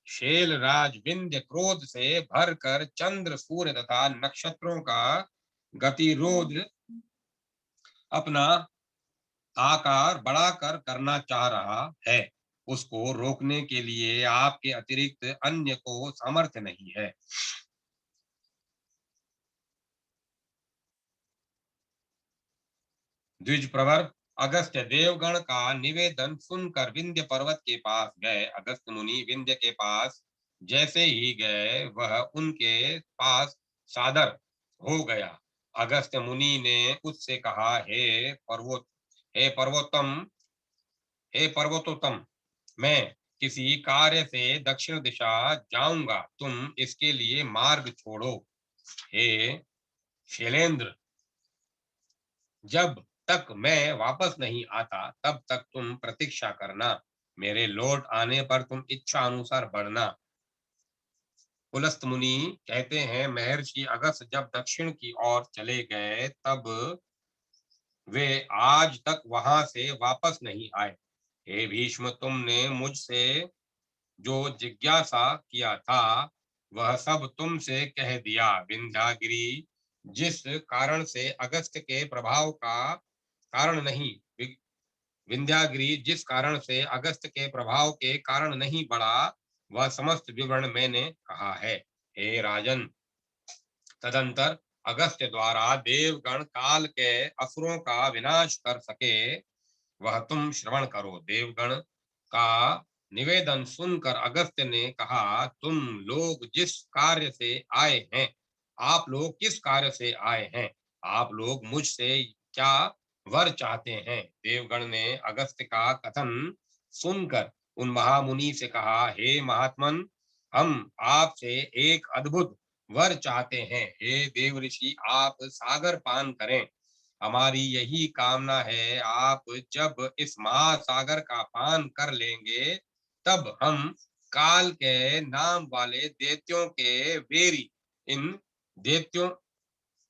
शैलराज विंध्य क्रोध से भरकर चंद्र, सूर्य तथा नक्षत्रों का गतिरोध अपना आकार बढ़ाकर करना चाह रहा है। उसको रोकने के लिए आपके अतिरिक्त अन्य को सामर्थ्य नहीं है। द्विज प्रवर, अगस्त्य देवगण का निवेदन सुनकर विंध्य पर्वत के पास गए। अगस्त मुनि विंध्य के पास जैसे ही गए, वह उनके पास सादर हो गया। अगस्त्य मुनि ने उससे कहा, हे पर्वतोत्तम, हे पर्वतोत्तम, मैं किसी कार्य से दक्षिण दिशा जाऊंगा, तुम इसके लिए मार्ग छोड़ो। हे शैलेंद्र, जब तक मैं वापस नहीं आता तब तक तुम प्रतीक्षा करना। मेरे लौट आने पर तुम इच्छा अनुसार बढ़ना। पुलस्त मुनि कहते हैं, महर्षि अगस्त जब दक्षिण की ओर चले गए, तब वे आज तक वहां से वापस नहीं आए। हे भीष्म, तुमने मुझसे जो जिज्ञासा किया था, वह सब तुमसे कह दिया। विंध्यागिरी जिस कारण से अगस्त के प्रभाव का कारण नहीं विंध्यागिरी जिस कारण से अगस्त के प्रभाव के कारण नहीं बढ़ा, वह समस्त विवरण मैंने कहा है। हे राजन, तदंतर अगस्त्य द्वारा देवगण काल के असुरों का विनाश कर सके, वह तुम श्रवण करो। देवगण का निवेदन सुनकर अगस्त्य ने कहा, तुम लोग जिस कार्य से आए हैं, आप लोग किस कार्य से आए हैं? आप लोग मुझसे क्या वर चाहते हैं? देवगण ने अगस्त्य का कथन सुनकर उन महामुनि से कहा, हे महात्मन, हम आपसे एक अद्भुत वर चाहते हैं। हे देव ऋषि, आप सागर पान करें, हमारी यही कामना है। आप जब इस महासागर का पान कर लेंगे, तब हम काल के नाम वाले दैत्यों के वेरी इन दैत्यों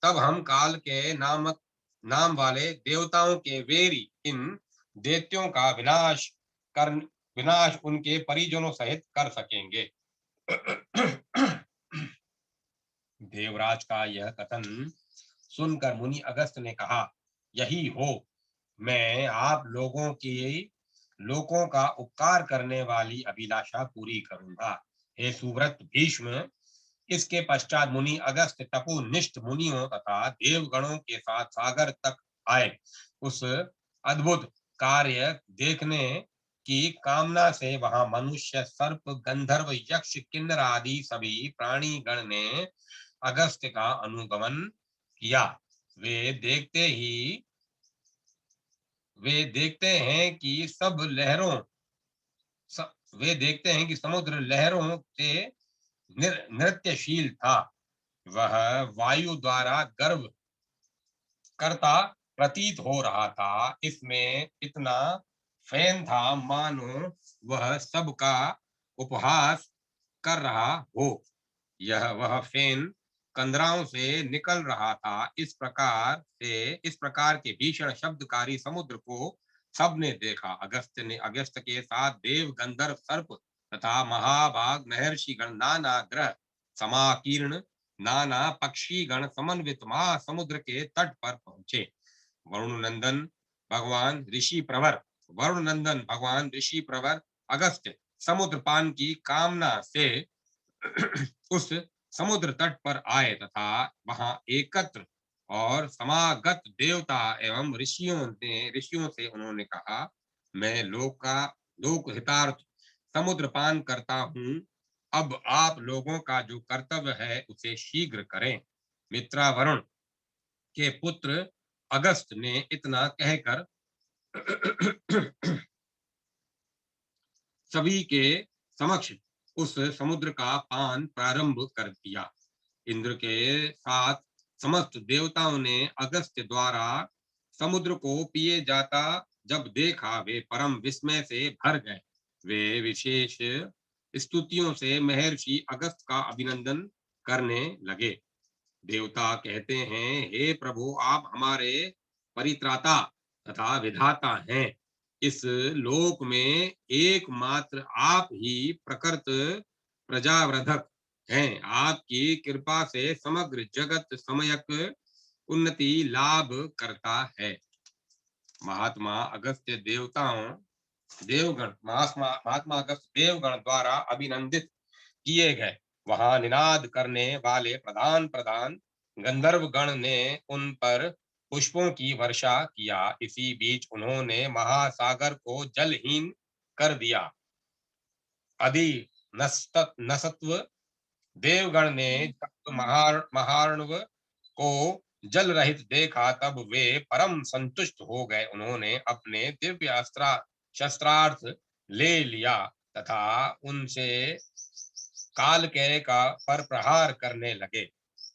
तब हम काल के नाम वाले देवताओं के वेरी इन दैत्यों का विनाश उनके परिजनों सहित कर सकेंगे। देवराज का यह कथन सुनकर मुनि अगस्त ने कहा, यही हो, मैं आप लोगों का उपकार करने वाली अभिलाषा पूरी करूंगा। हे सुव्रत भीष्म, इसके पश्चात मुनि अगस्त तपोनिष्ठ मुनियों तथा देवगणों के साथ सागर तक आए। उस अद्भुत कार्य देखने की कामना से वहां मनुष्य, सर्प, गंधर्व, यक्ष, किन्नर आदि सभी प्राणी गण ने अगस्त्य का अनुगमन किया। वे देखते ही वे देखते हैं कि सब लहरों वे देखते हैं कि समुद्र लहरों से नृत्यशील था। वह वायु द्वारा गर्व करता प्रतीत हो रहा था। इसमें इतना फैन था मानो वह सबका उपहास कर रहा हो। वह फैन कंदराओं से निकल रहा था। इस प्रकार के भीषण शब्दकारी समुद्र को सबने देखा। अगस्त के साथ देव, गंधर्व, सर्प तथा महाभाग महर्षि गण, नाना ग्रह समाकीर्ण, नाना पक्षी गण समन्वित महासमुद्र के तट पर पहुंचे। वरुण नंदन भगवान ऋषि प्रवर अगस्त्य समुद्र पान की कामना से उस समुद्र तट पर आए तथा वहां एकत्र और समागत देवता एवं ऋषियों से उन्होंने कहा, मैं लोक हितार्थ समुद्र पान करता हूँ। अब आप लोगों का जो कर्तव्य है उसे शीघ्र करें। मित्रावरुण के पुत्र अगस्त ने इतना कहकर सभी के समक्ष उस समुद्र का पान प्रारंभ कर दिया। इंद्र के साथ समस्त देवताओं ने अगस्त्य द्वारा समुद्र को पिए जाता जब देखा, वे परम विस्मय से भर गए। वे विशेष स्तुतियों से महर्षि अगस्त का अभिनंदन करने लगे। देवता कहते हैं, हे प्रभु, आप हमारे परित्राता तथा विधाता हैं। इस लोक में एकमात्र आप ही प्रकृत प्रजावर्धक हैं। आपकी कृपा से समग्र जगत समयक उन्नति लाभ करता है। महात्मा अगस्त्य महात्मा अगस्त देवगण द्वारा अभिनंदित किए गए। वहां निनाद करने वाले प्रधान प्रधान गंधर्व गण ने उन पर पुष्पों की वर्षा किया। इसी बीच उन्होंने महासागर को जलहीन कर दिया। अधि नसत्व देवगण ने जब महार्णव को जल रहित देखा, तब वे परम संतुष्ट हो गए। उन्होंने अपने दिव्य शस्त्रार्थ ले लिया तथा उनसे कालकेय का पर प्रहार करने लगे।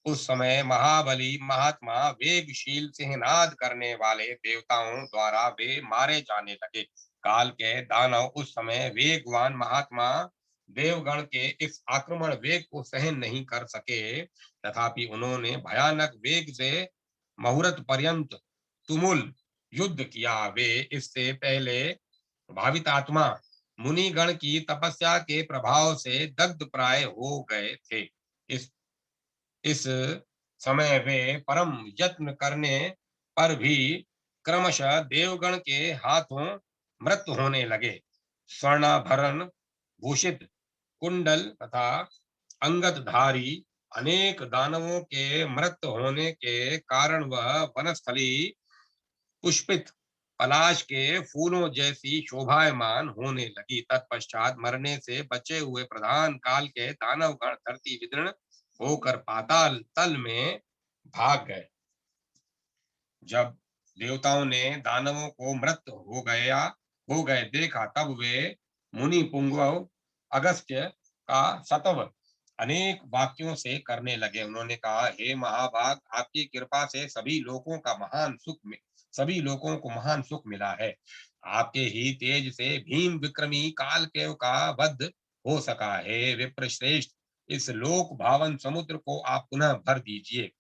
उस समय महाबली महात्मा वेगशील सिंहनाद करने वाले देवताओं द्वारा वे मारे जाने लगे। काल के दानव उस समय वेगवान महात्मा देवगण के इस आक्रमण वेग को सहन नहीं कर सके, तथापि उन्होंने भयानक वेग से मुहूर्त पर्यंत तुमुल युद्ध किया। वे इससे पहले भावित आत्मा मुनिगण की तपस्या के प्रभाव से दग्ध प्राय हो गए थे। इस समय वे परम यत्न करने पर भी क्रमशः देवगण के हाथों मृत्यु होने लगे। स्वर्णाभरण भूषित कुंडल तथा अंगदधारी अनेक दानवों के मृत्यु होने के कारण वह वनस्थली पुष्पित पलाश के फूलों जैसी शोभायमान होने लगी। तत्पश्चात मरने से बचे हुए प्रधान काल के दानवगण धरती विदीर्ण होकर पाताल तल में भाग गए। जब देवताओं ने दानवों को मृत हो गए देखा, तब वे मुनि पुंगव अगस्त्य का सतव अनेक वाक्यों से करने लगे। उन्होंने कहा, हे महाभाग, आपकी कृपा से सभी लोगों को महान सुख मिला है। आपके ही तेज से भीम विक्रमी कालकेय का वध हो सका है। विप्र श्रेष्ठ, इस लोक भावन समुद्र को आप पुनः भर दीजिए।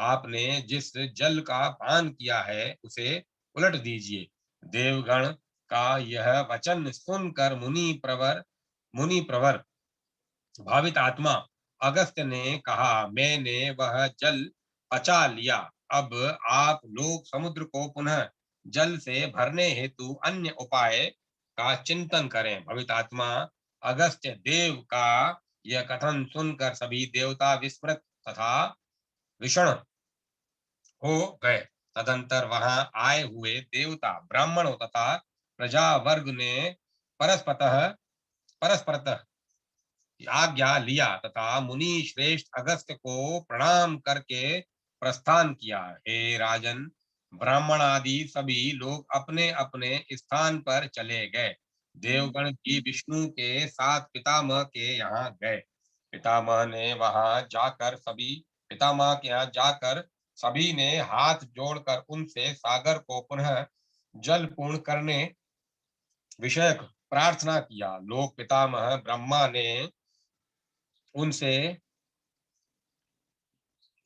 आपने जिस जल का पान किया है उसे उलट दीजिए। देवगण का यह वचन सुनकर मुनि प्रवर भावित आत्मा अगस्त्य ने कहा, मैंने वह जल पचा लिया। अब आप लोग समुद्र को पुनः जल से भरने हेतु अन्य उपाय का चिंतन करें। भवित आत्मा अगस्त्य देव का यह कथन सुनकर सभी देवता विस्मृत तथा विषण हो गए। तदंतर वहां आए हुए देवता ब्राह्मणों तथा प्रजा वर्ग ने परस्परतः आज्ञा लिया तथा मुनि श्रेष्ठ अगस्त्य को प्रणाम करके प्रस्थान किया। हे राजन, ब्राह्मण आदि सभी लोग अपने अपने स्थान पर चले गए। देवगण भी विष्णु के साथ पितामह के यहाँ गए। पितामह के यहाँ जाकर सभी ने हाथ जोड़कर उनसे सागर को पुनः जल पूर्ण करने विषयक प्रार्थना किया। लोक पितामह ब्रह्मा ने उनसे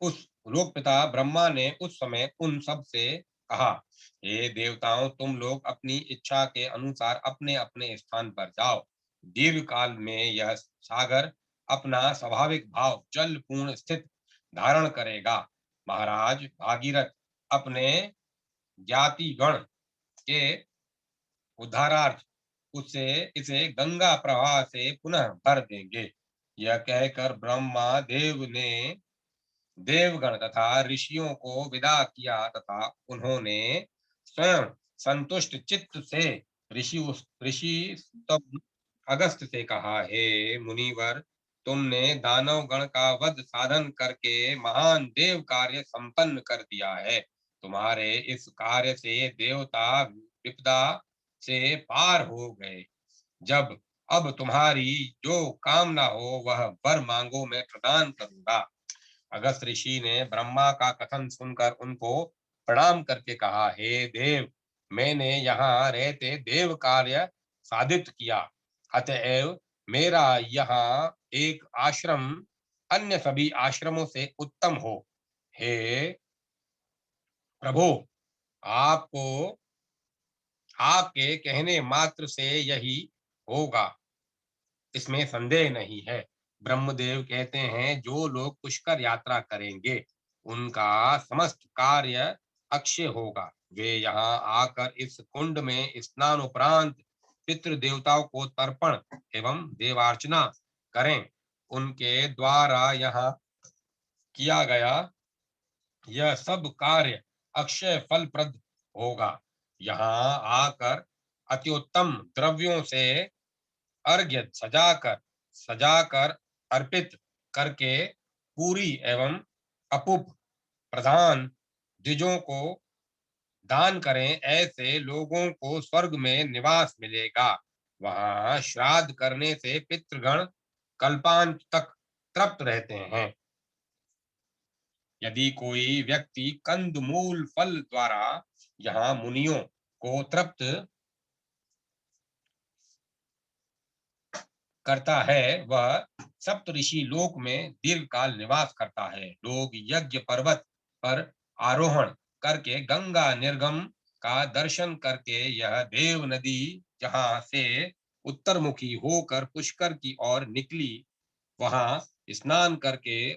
उस लोक पिता ब्रह्मा ने उस समय उन सब से कहा, हे देवताओं, तुम लोग अपनी इच्छा के अनुसार अपने अपने स्थान पर जाओ। दीर्घ काल में यह सागर अपना स्वाभाविक भाव जल पूर्ण स्थित धारण करेगा। महाराज भागीरथ अपने ज्ञातिगण के उद्धारार्थ इसे गंगा प्रवाह से पुनः भर देंगे। यह कहकर ब्रह्मा देव ने देवगण तथा ऋषियों को विदा किया तथा उन्होंने स्वयं संतुष्ट चित्त से ऋषि तब अगस्त से कहा, हे मुनिवर, तुमने दानव गण का वध साधन करके महान देव कार्य संपन्न कर दिया है। तुम्हारे इस कार्य से देवता विपदा से पार हो गए। जब अब तुम्हारी जो कामना हो वह वर मांगो, मैं प्रदान करूंगा। अगस्त ऋषि ने ब्रह्मा का कथन सुनकर उनको प्रणाम करके कहा, हे देव, मैंने यहाँ रहते देव कार्य साधित किया, अतएव मेरा यहाँ एक आश्रम अन्य सभी आश्रमों से उत्तम हो। हे प्रभु, आपको आपके कहने मात्र से यही होगा, इसमें संदेह नहीं है। ब्रह्मदेव कहते हैं, जो लोग पुष्कर यात्रा करेंगे उनका समस्त कार्य अक्षय होगा। वे यहाँ आकर इस कुंड में स्नान उपरांत पितृ देवताओं को तर्पण एवं देवार्चना करें। उनके द्वारा यहाँ किया गया यह सब कार्य अक्षय फलप्रद होगा। यहाँ आकर अत्युत्तम द्रव्यों से अर्घ्य सजाकर अर्पित करके पूरी एवं अपूप प्रधान द्विजों को दान करें। ऐसे लोगों को स्वर्ग में निवास मिलेगा। वहां श्राद्ध करने से पितृगण कल्पांत तक तृप्त रहते हैं। यदि कोई व्यक्ति कंद मूल फल द्वारा यहाँ मुनियों को तृप्त करता है, वह सप्तऋषि लोक में दीर्घ काल निवास करता है। लोग यज्ञ पर्वत पर आरोहण करके गंगा निर्गम का दर्शन करके यह देव नदी जहाँ से उत्तरमुखी होकर पुष्कर की ओर निकली, वहां स्नान करके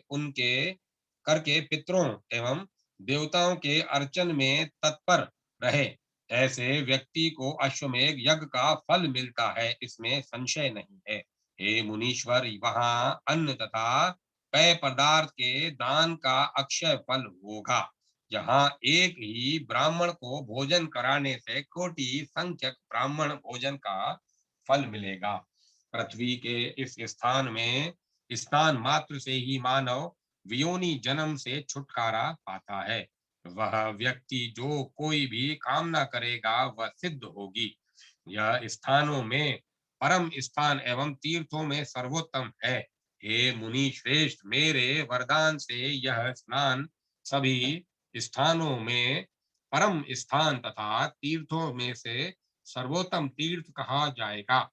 पितरों एवं देवताओं के अर्चन में तत्पर रहे। ऐसे व्यक्ति को अश्वमेध यज्ञ का फल मिलता है, इसमें संशय नहीं है। हे मुनीश्वर, वहां अन्न तथा पेय पदार्थ के दान का अक्षय फल होगा। जहाँ एक ही ब्राह्मण को भोजन कराने से कोटि संख्यक ब्राह्मण भोजन का फल मिलेगा। पृथ्वी के इस स्थान में स्नान मात्र से ही मानव वियोनि जन्म से छुटकारा पाता है। वह व्यक्ति जो कोई भी कामना करेगा वह सिद्ध होगी। यह स्थानों में परम स्थान एवं तीर्थों में सर्वोत्तम है। हे मुनि श्रेष्ठ, मेरे वरदान से यह स्नान सभी स्थानों में परम स्थान तथा तीर्थों में से सर्वोत्तम तीर्थ कहा जाएगा।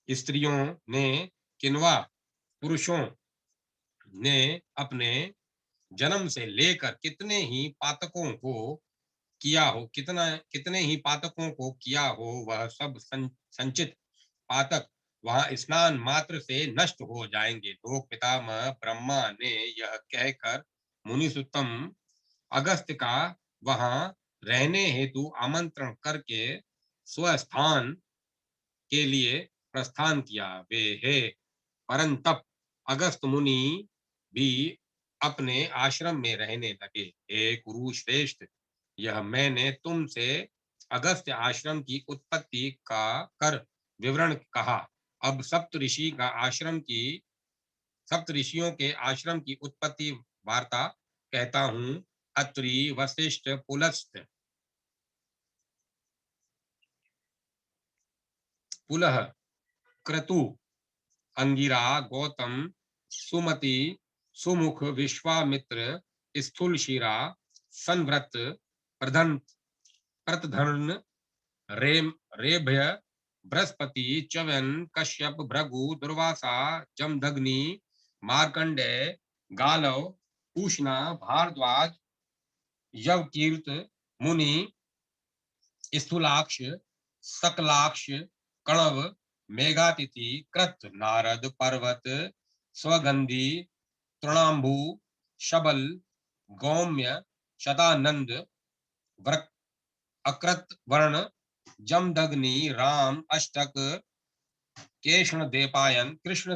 स्त्रियों ने किन्वा पुरुषों ने अपने जन्म से लेकर कितने ही पातकों को किया हो, वह सब संचित पातक वहां स्नान मात्र से नष्ट हो जाएंगे। लोक पितामह ब्रह्मा ने यह कहकर मुनिसुत्तम अगस्त्य का वहां रहने हेतु आमंत्रण करके स्वस्थान के लिए प्रस्थान किया। वे हे परंतप अगस्त मुनि भी अपने आश्रम में रहने लगे। हे कुरु श्रेष्ठ, यह मैंने तुमसे अगस्त्य आश्रम की उत्पत्ति का कर विवरण कहा। अब सप्त ऋषियों के आश्रम की उत्पत्ति वार्ता कहता हूँ। अत्रि, वशिष्ठ, पुलह, क्रतु, अंगिरा, गौतम, सुमति, सुमुख, विश्वामित्र, स्थूलशिरा, संव्रत, प्रतधर्न, रेभ्य, बृहस्पति, च्यवन, कश्यप, भृगु, दुर्वासा, जमदग्नि, मार्कंडेय, गालव, पूषणा, भारद्वाज, यवकीर्त, मुनि, स्थूलाक्ष, सकलाक्ष, कणव, मेघातिथि, कृत, नारद, पर्वत, स्वगंधी, तृणांबु, शबल, गौम्य, शतानंद, अकृत वर्ण, जमदग्नि, राम, अष्टक, कृष्ण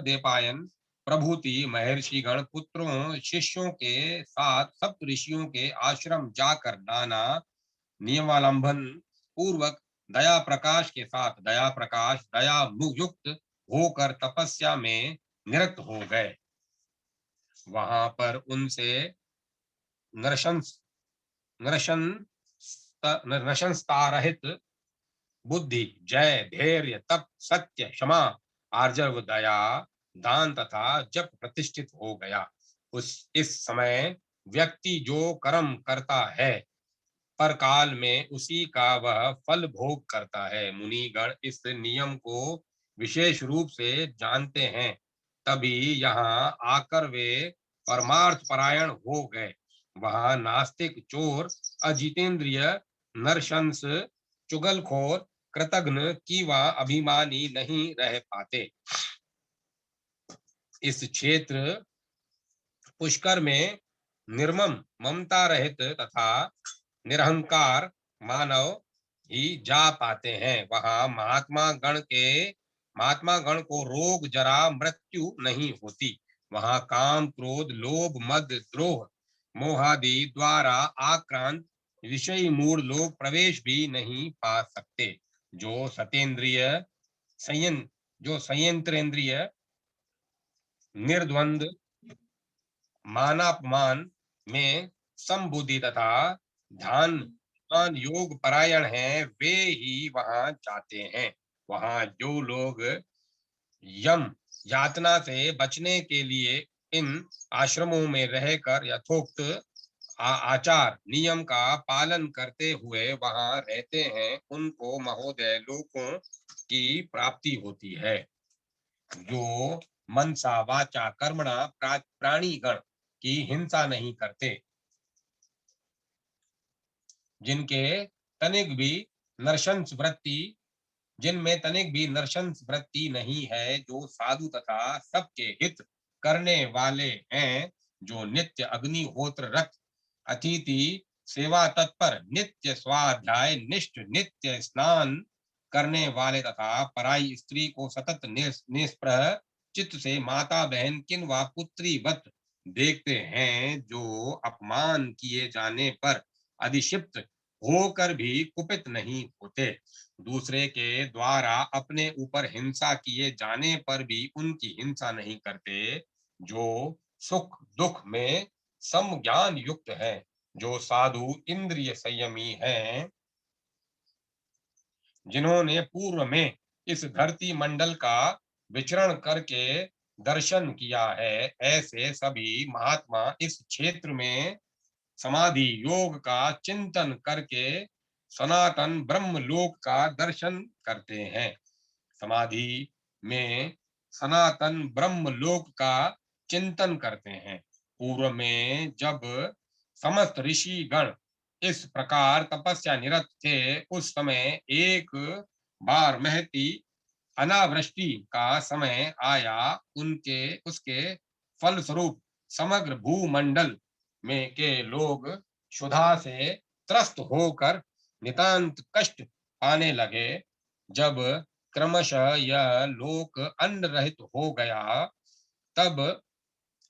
देपायन प्रभूति महर्षि गण पुत्रों शिष्यों के साथ सप्त ऋषियों के आश्रम जाकर नाना नियमालंबन पूर्वक दया प्रकाश के साथ दया युक्त होकर तपस्या में निरत हो गए। वहां पर उनसे नरशंस नृशंसतारहित बुद्धि, जय, धैर्य, तप, सत्य, क्षमा, आर्जव, दया, दान तथा जप प्रतिष्ठित हो गया। इस समय व्यक्ति जो कर्म करता है पर काल में उसी का वह फल भोग करता है। मुनिगण इस नियम को विशेष रूप से जानते हैं, तभी यहाँ आकर वे परमार्थ परायण हो गए। वहां नास्तिक, चोर, अजितेंद्रिय, नरशंस, चुगलखोर, कृतघ्न की वा अभिमानी नहीं रह पाते। इस क्षेत्र पुष्कर में निर्मम, ममता रहित तथा निरहंकार मानव ही जा पाते हैं। वहां महात्मा गण को रोग, जरा, मृत्यु नहीं होती। वहां काम, क्रोध, लोभ, मद, द्रोह, मोहादि द्वारा आक्रांत विषयी मूढ़ लोग प्रवेश भी नहीं पा सकते। जो सतेंद्रिय संयन जो संयंत्रेंद्रिय, निर्द्वंद, मानापमान में संबुद्धि तथा ध्यान योग परायण हैं, वे ही वहां जाते हैं। वहां जो लोग यम यातना से बचने के लिए इन आश्रमों में रहकर यथोक्त आचार नियम का पालन करते हुए वहां रहते हैं, उनको महोदय लोकों की प्राप्ति होती है। जो मनसा वाचा कर्मणा प्राणीगण की हिंसा नहीं करते, जिनके तनिक भी नरशंस वृत्ति जिनमें तनिक भी नरशंस वृत्ति नहीं है, जो साधु तथा सबके हित करने वाले हैं, जो नित्य अग्निहोत्र रत, अतिथि सेवा तत्पर, नित्य स्वाध्याय निष्ठ, नित्य स्नान करने वाले तथा पराई स्त्री को सतत निष्प्रह चित्त से माता बहन किन्वा पुत्री वत देखते हैं, जो अपमान किए जाने पर अधिक्षिप्त होकर भी कुपित नहीं होते, दूसरे के द्वारा अपने ऊपर हिंसा किए जाने पर भी उनकी हिंसा नहीं करते, जो सुख दुख में समज्ञान युक्त है, जो साधु इंद्रिय संयमी हैं, जिन्होंने पूर्व में इस धरती मंडल का विचरण करके दर्शन किया है, ऐसे सभी महात्मा इस क्षेत्र में समाधि योग का चिंतन करके सनातन ब्रह्म लोक का दर्शन करते हैं। समाधि में सनातन ब्रह्म लोक का चिंतन करते हैं। पूर्व में जब समस्त ऋषि गण इस प्रकार तपस्या निरत थे, उस समय एक बार महती अनावृष्टि का समय आया। उसके फलस्वरूप समग्र भूमंडल में के लोग क्षुधा से त्रस्त होकर नितांत कष्ट पाने लगे। जब क्रमशः यह लोक अन्न रहित हो गया, तब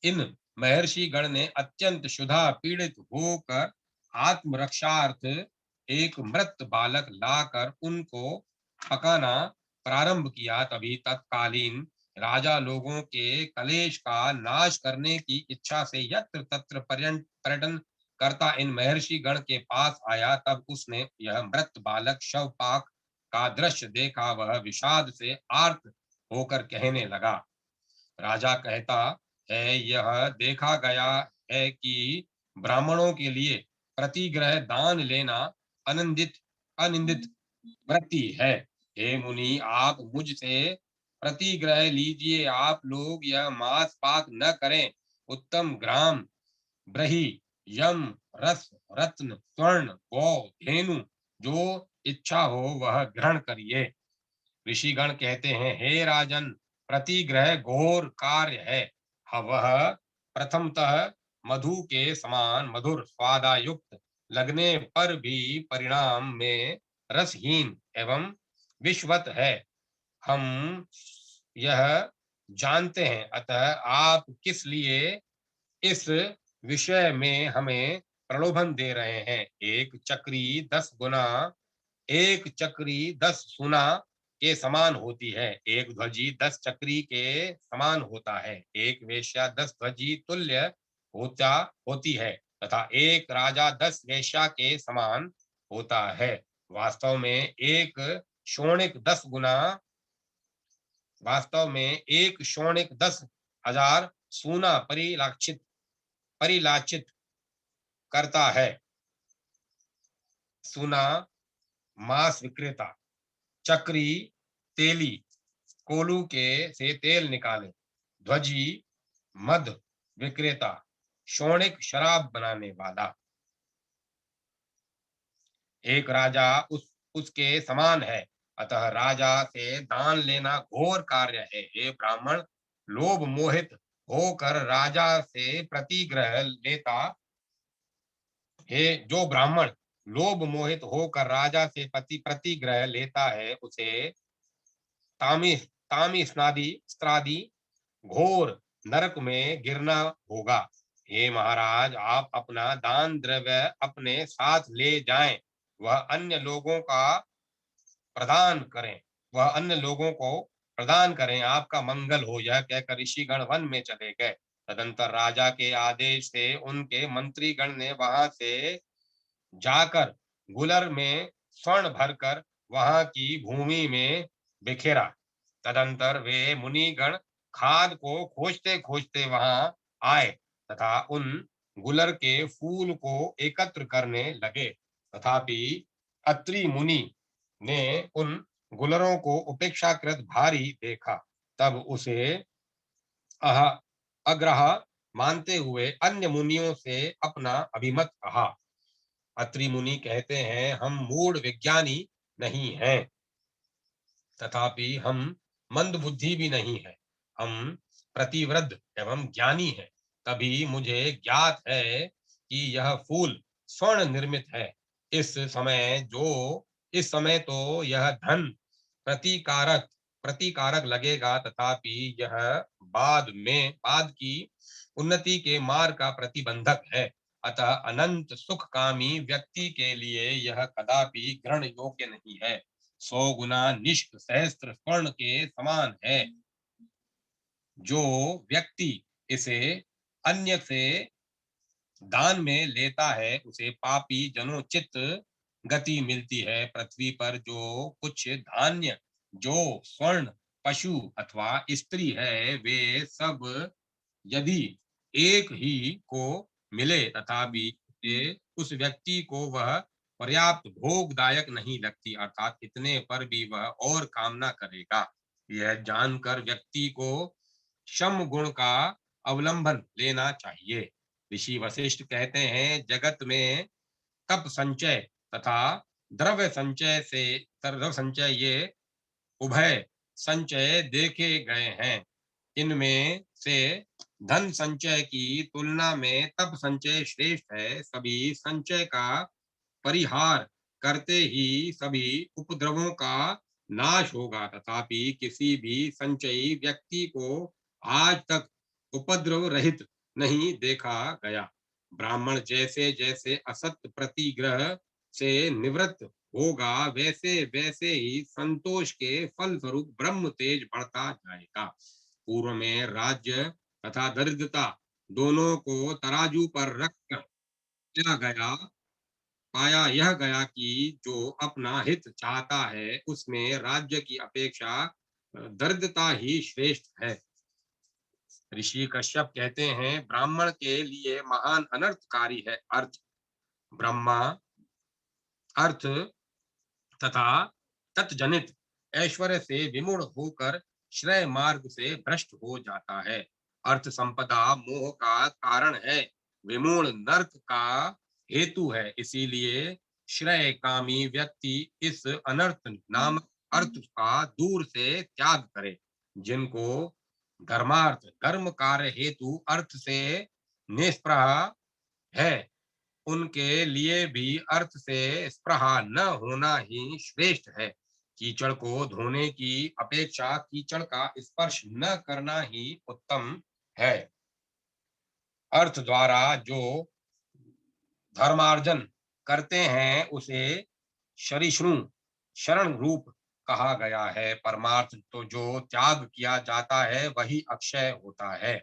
इन महर्षि गण ने अत्यंत क्षुधा पीड़ित होकर आत्मरक्षार्थ एक मृत बालक लाकर उनको पकाना प्रारंभ किया। तभी तत्कालीन राजा लोगों के कलेश का नाश करने की इच्छा से यत्र तत्र पर्यटन करता इन महर्षि गण के पास आया। तब उसने यह मृत बालक शवपाक का दृश्य देखा। वह विषाद से आर्त होकर कहने लगा। राजा कहता है, यह देखा गया है कि ब्राह्मणों के लिए प्रतिग्रह दान लेना अनिंदित वृत्ति है। हे मुनि, आप मुझसे प्रतिग्रह लीजिए। आप लोग यह मांस पाक न करें। उत्तम ग्राम, ब्रही, यम, रस, रत्न, स्वर्ण, गौ, धेनु, जो इच्छा हो वह ग्रहण करिए। ऋषिगण कहते हैं, हे राजन, प्रतिग्रह घोर कार्य है। वह प्रथमतः मधु के समान मधुर स्वादायुक्त लगने पर भी परिणाम में रसहीन एवं विषवत है। हम यह जानते हैं, अतः आप किस लिए इस विषय में हमें प्रलोभन दे रहे हैं। एक चक्री 10 सुना के समान होती है, एक ध्वजी 10 चक्री के समान होता है, एक वेश्या 10 ध्वजी तुल्य होती है। तथा एक राजा 10 वेश्या के समान होता है। वास्तव में एक शोणिक 10 गुना वास्तव में एक शोणिक 10,000 सूना परिलाचित करता है। सूना मांस विक्रेता चक्री तेली कोलू के से तेल निकाले, ध्वजी मद विक्रेता शोणिक शराब बनाने वाला। एक राजा उसके समान है, अतः राजा से दान लेना घोर कार्य है। हे ब्राह्मण, लोभ मोहित होकर राजा से प्रतिग्रह लेता हे जो ब्राह्मण लोभ मोहित होकर राजा से प्रतिग्रह लेता है, उसे तामी तामी स्त्रादि घोर नरक में गिरना होगा। हे महाराज, आप अपना दान द्रव्य अपने साथ ले जाएं, वह अन्य लोगों का प्रदान करें वह अन्य लोगों को प्रदान करें, आपका मंगल हो। यह कहकर ऋषिगण वन में चले गए। तदंतर राजा के आदेश से उनके मंत्रीगण ने वहां से जाकर गुलर में स्वर्ण भरकर वहां की भूमि में बिखेरा। तदंतर वे मुनिगण खाद को खोजते खोजते वहां आए तथा उन गुलर के फूल को एकत्र करने लगे। तथापि अत्रि मुनि ने उन गुलरों को उपेक्षाकृत भारी देखा। तब उसे अग्रह मानते हुए अन्य मुनियों से अपना अभिमत कहा। अत्रि मुनि कहते हैं, हम मूढ़ विज्ञानी नहीं हैं, तथापि हम मंद बुद्धि भी नहीं है। हम प्रतिवृद्ध एवं ज्ञानी है। तभी मुझे ज्ञात है कि यह फूल स्वर्ण निर्मित है। इस इस समय तो यह धन प्रतिकारक प्रतिकारक लगेगा, तथापि यह बाद की उन्नति के मार्ग का प्रतिबंधक है। अतः अनंत सुखकामी व्यक्ति के लिए यह कदापि ग्रहण योग्य नहीं है। 100 गुना निष्ठ सहस्त्र स्वर्ण के समान है। जो व्यक्ति इसे अन्य से दान में लेता है, उसे पापी जनोचित गति मिलती है। पृथ्वी पर जो कुछ धान्य, जो स्वर्ण, पशु अथवा स्त्री है, वे सब यदि एक ही को मिले तथापि उस व्यक्ति को वह पर्याप्त भोगदायक नहीं लगती, अर्थात इतने पर भी वह और कामना करेगा। यह जानकर व्यक्ति को शम गुण का अवलंबन लेना चाहिए। ऋषि वशिष्ठ कहते हैं, जगत में तप संचय तथा द्रव्य संचय ये उभय संचय देखे गए हैं। इनमें से धन संचय की तुलना में तप संचय श्रेष्ठ है। सभी संचय का परिहार करते ही सभी उपद्रवों का नाश होगा, तथापि किसी भी संचयी व्यक्ति को आज तक उपद्रव रहित नहीं देखा गया। ब्राह्मण जैसे जैसे असत प्रतिग्रह से निवृत्त होगा, वैसे वैसे ही संतोष के फल स्वरूप ब्रह्म तेज बढ़ता जाएगा। पूर्व में राज्य तथा दरिद्रता दोनों को तराजू पर रखकर पाया यह गया कि जो अपना हित चाहता है, उसमें राज्य की अपेक्षा दरिद्रता ही श्रेष्ठ है। ऋषि कश्यप कहते हैं, ब्राह्मण के लिए महान अनर्थकारी है ब्रह्मा अर्थ तथा तत्जनित ऐश्वर्य से विमूढ़ होकर श्रेय मार्ग से भ्रष्ट हो जाता है। अर्थ संपदा मोह का कारण है, विमूढ़ नर्क का हेतु है। इसीलिए श्रेय कामी व्यक्ति इस अनर्थ नामक अर्थ का दूर से त्याग करे। जिनको धर्मार्थ धर्म कार्य हेतु अर्थ से निष्प्रह है, उनके लिए भी अर्थ से स्पृहा न होना ही श्रेष्ठ है। कीचड़ को धोने की अपेक्षा कीचड़ का स्पर्श न करना ही उत्तम है। अर्थ द्वारा जो धर्मार्जन करते हैं, उसे शरिष्णु शरण रूप कहा गया है। परमार्थ तो जो त्याग किया जाता है, वही अक्षय होता है।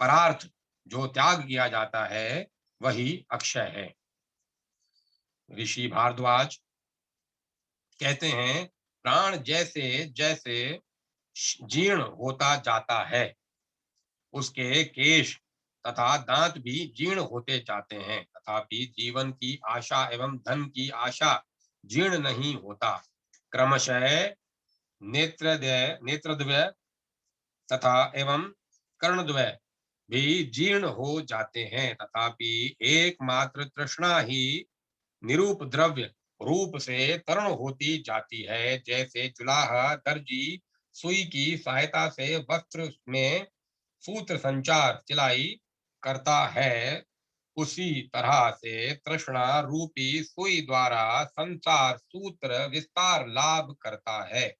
परार्थ जो त्याग किया जाता है, वही अक्षय है। ऋषि भारद्वाज कहते हैं, प्राण जैसे जैसे जीर्ण होता जाता है, उसके केश तथा दांत भी जीर्ण होते जाते हैं, तथापि जीवन की आशा एवं धन की आशा जीर्ण नहीं होता। क्रमशः नेत्रद्वय तथा एवं कर्णद्वय भी जीर्ण हो जाते हैं, तथापि एकमात्र तृष्णा ही निरूप द्रव्य रूप से तरण होती जाती है। जैसे जुलाहा दर्जी सुई की सहायता से वस्त्र में सूत्र संचार सिलाई करता है, उसी तरह से तृष्णा रूपी सुई द्वारा संसार सूत्र विस्तार लाभ करता है।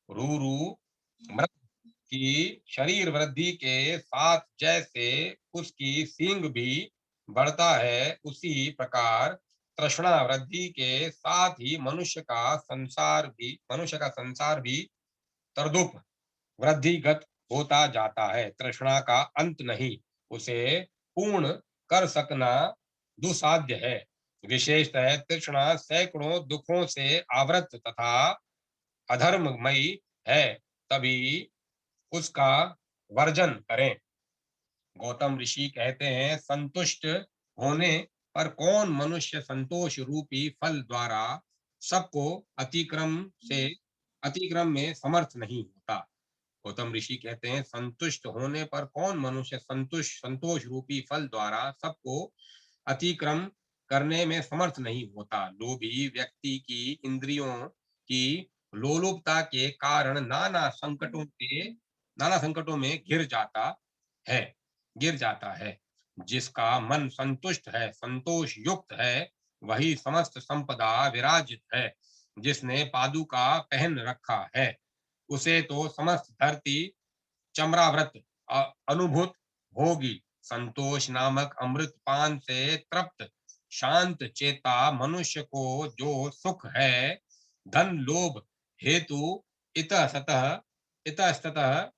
रूरु मृत की शरीर वृद्धि के साथ जैसे उसकी सींग भी बढ़ता है, उसी प्रकार तृष्णा वृद्धि के साथ ही मनुष्य का संसार भी तरदुप वृद्धिगत होता जाता है। तृष्णा का अंत नहीं, उसे पूर्ण कर सकना दुसाध्य है। विशेषतः तृष्णा सैकड़ों दुखों से आवृत तथा अधर्ममयी है, तभी उसका वर्जन करें। गौतम ऋषि कहते हैं, संतुष्ट होने पर कौन मनुष्य संतोष रूपी फल द्वारा सबको अतिक्रम में समर्थ नहीं होता। गौतम ऋषि कहते हैं, संतुष्ट होने पर कौन मनुष्य संतोष रूपी फल द्वारा सबको अतिक्रम करने में समर्थ नहीं होता। लोभी व्यक्ति की इंद्रियों की लोलुपता के कारण नाना संकटों में है गिर जाता है। जिसका मन संतुष्ट है, संतोष युक्त है, वही समस्त संपदा विराजित है। जिसने पादुका पहन रखा है, उसे तो समस्त धरती चमराव्रत अनुभूत होगी। संतोष नामक अमृत पान से तृप्त शांत चेता मनुष्य को जो सुख है, धन लोभ हेतु इतस्ततः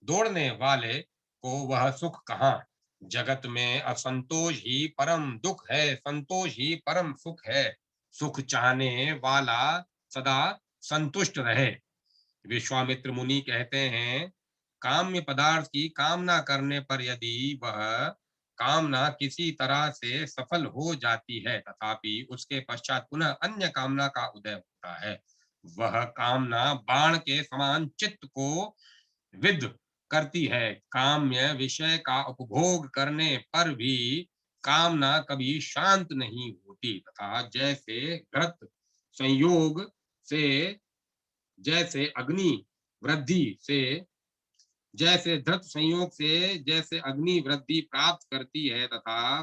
दौड़ने वाले को वह सुख कहाँ। जगत में असंतोष ही परम दुख है, संतोष ही परम सुख है। सुख चाहने वाला सदा संतुष्ट रहे। विश्वामित्र मुनि कहते हैं, काम्य पदार्थ की कामना करने पर यदि वह कामना किसी तरह से सफल हो जाती है, तथापि उसके पश्चात पुनः अन्य कामना का उदय होता है। वह कामना बाण के समान चित्त को विद्ध करती है। काम्य विषय का उपभोग करने पर भी कामना कभी शांत नहीं होती, तथा संयोग से जैसे अग्नि वृद्धि से जैसे धृत संयोग से जैसे अग्नि वृद्धि प्राप्त करती है, तथा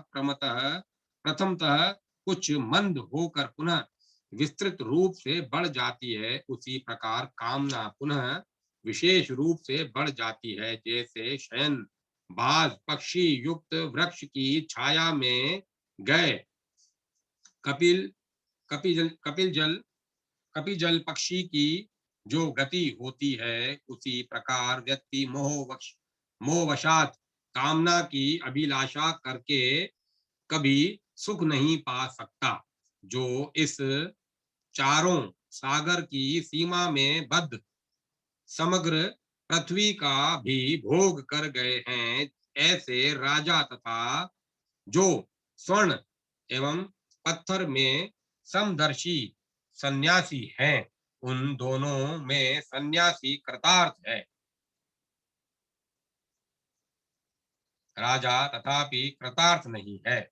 प्रथमतः कुछ मंद होकर पुनः विस्तृत रूप से बढ़ जाती है, उसी प्रकार कामना पुनः विशेष रूप से बढ़ जाती है। जैसे शयन बाज पक्षी युक्त वृक्ष की छाया में गए कपिल कपिल जल पक्षी की जो गति होती है, उसी प्रकार व्यक्ति मोहवशात कामना की अभिलाषा करके कभी सुख नहीं पा सकता। जो इस चारों सागर की सीमा में बद्ध समग्र पृथ्वी का भी भोग कर गए हैं, ऐसे राजा तथा जो स्वर्ण एवं पत्थर में समदर्शी सन्यासी हैं, उन दोनों में सन्यासी कृतार्थ है। राजा तथापि कृतार्थ नहीं है।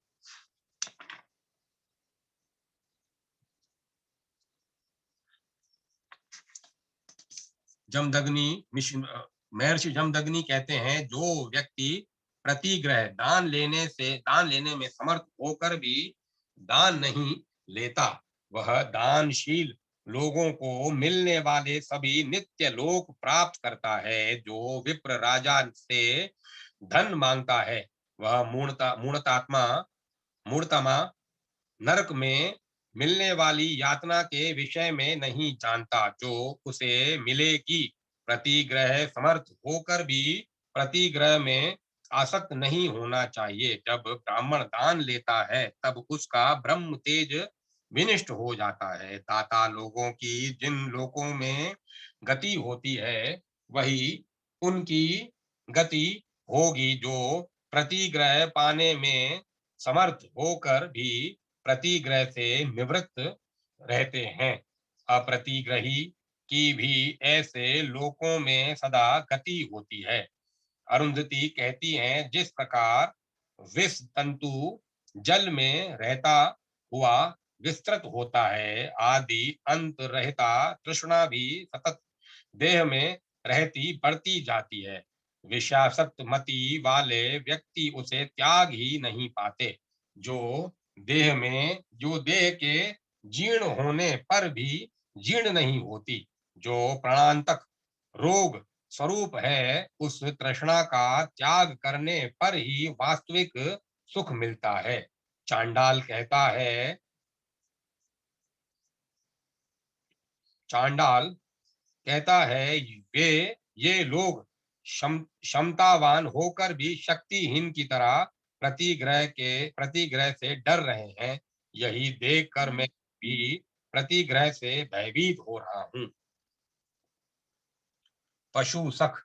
महर्षि जमदग्नि कहते हैं, जो व्यक्ति प्रतिग्रह दान लेने में समर्थ होकर भी दान नहीं लेता, वह दानशील लोगों को मिलने वाले सभी नित्य लोक प्राप्त करता है। जो विप्र राजा से धन मांगता है, वह मूर्तमा नरक में मिलने वाली यातना के विषय में नहीं जानता, जो उसे मिलेगी। प्रतिग्रह समर्थ होकर भी प्रतिग्रह में आसक्त नहीं होना चाहिए। जब ब्राह्मण दान लेता है तब उसका ब्रह्म तेज विनिष्ट हो जाता है। दाता लोगों की जिन लोकों में गति होती है वही उनकी गति होगी जो प्रतिग्रह पाने में समर्थ होकर भी प्रतिग्रह से निवृत्त रहते हैं। अप्रतिग्रही की भी ऐसे लोकों में सदा गति होती है। अरुंधति कहती हैं, जिस प्रकार विष तंतु जल में रहता हुआ विस्तृत होता है, आदि अंत रहता तृष्णा भी सतत देह में रहती बढ़ती जाती है। विषासक्त मति वाले व्यक्ति उसे त्याग ही नहीं पाते। जो देह के जीर्ण होने पर भी जीर्ण नहीं होती, जो प्राणांतक रोग स्वरूप है, उस तृष्णा का त्याग करने पर ही वास्तविक सुख मिलता है। चांडाल कहता है, चांडाल कहता है, वे ये लोग क्षमतावान होकर भी शक्तिहीन की तरह प्रतिग्रह से डर रहे हैं। यही देखकर मैं भी प्रतिग्रह से भयभीत हो रहा हूँ। पशु सख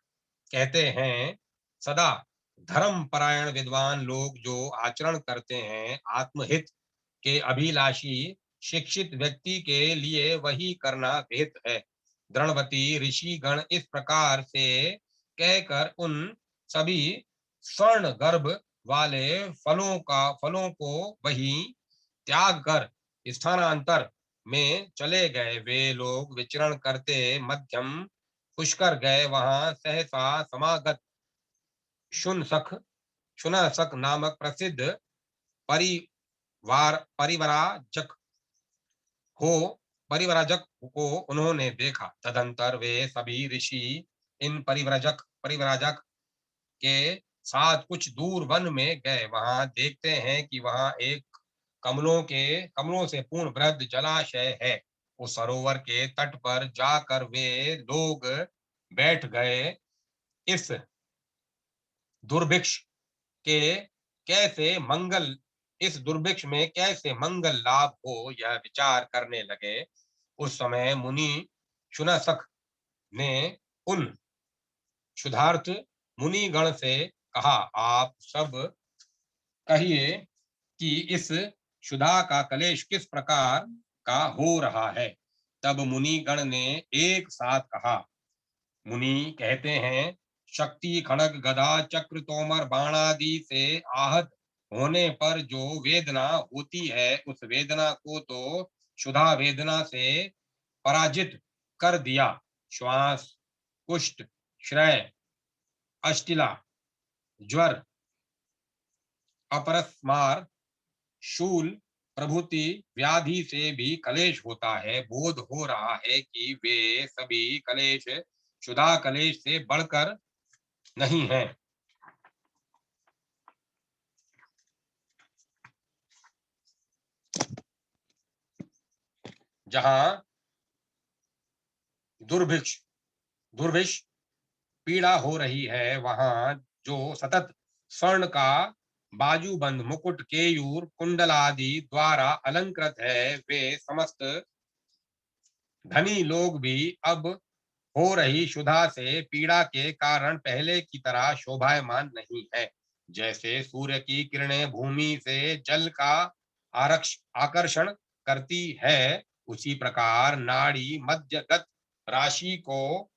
कहते हैं, सदा धर्म परायण विद्वान लोग जो आचरण करते हैं, आत्महित के अभिलाषी शिक्षित व्यक्ति के लिए वही करना विहित है। द्रणवती ऋषि गण इस प्रकार से कहकर उन सभी स्वर्ण गर्भ वाले फलों को वही त्याग कर स्थानांतर में चले गए। वे लोग विचरण करते मध्यम पुष्कर गए। वहां सहसा समागत शुनसख शुनसक नामक प्रसिद्ध परिवराजक हो परिवराजक को उन्होंने देखा। तदंतर वे सभी ऋषि इन परिवराजक के साथ कुछ दूर वन में गए। वहां देखते हैं कि वहां एक कमलों से पूर्ण वृहद जलाशय है। उस सरोवर के तट पर जाकर वे लोग बैठ गए। इस दुर्भिक्ष के कैसे मंगल इस दुर्भिक्ष में कैसे मंगल लाभ हो, यह विचार करने लगे। उस समय मुनि शुनशक ने उन क्षुधार्थ मुनिगण से कहा, आप सब कहिए कि इस क्षुधा का क्लेश किस प्रकार का हो रहा है। तब मुनिगण ने एक साथ कहा। मुनि कहते हैं, शक्ति खड़ग गदा चक्र तोमर बाणादि से आहत होने पर जो वेदना होती है, उस वेदना को तो क्षुधा वेदना से पराजित कर दिया। श्वास, कुष्ठ, श्रय, अष्टिला, ज्वर, अपरस्मार, शूल प्रभृति व्याधि से भी कलेश होता है। बोध हो रहा है कि वे सभी कलेश क्षुधा कलेश से बढ़कर नहीं है। जहां दुर्भिक्ष दुर्भिक्ष पीड़ा हो रही है, वहां जो सतत स्वर्ण का बाजूबंद मुकुट केयूर कुंडल आदि द्वारा अलंकृत है, वे समस्त धनी लोग भी अब हो रही क्षुधा से पीड़ा के कारण पहले की तरह शोभायमान नहीं है। जैसे सूर्य की किरणें भूमि से जल का आकर्षण करती है, उसी प्रकार नाड़ी मध्यगत राशि को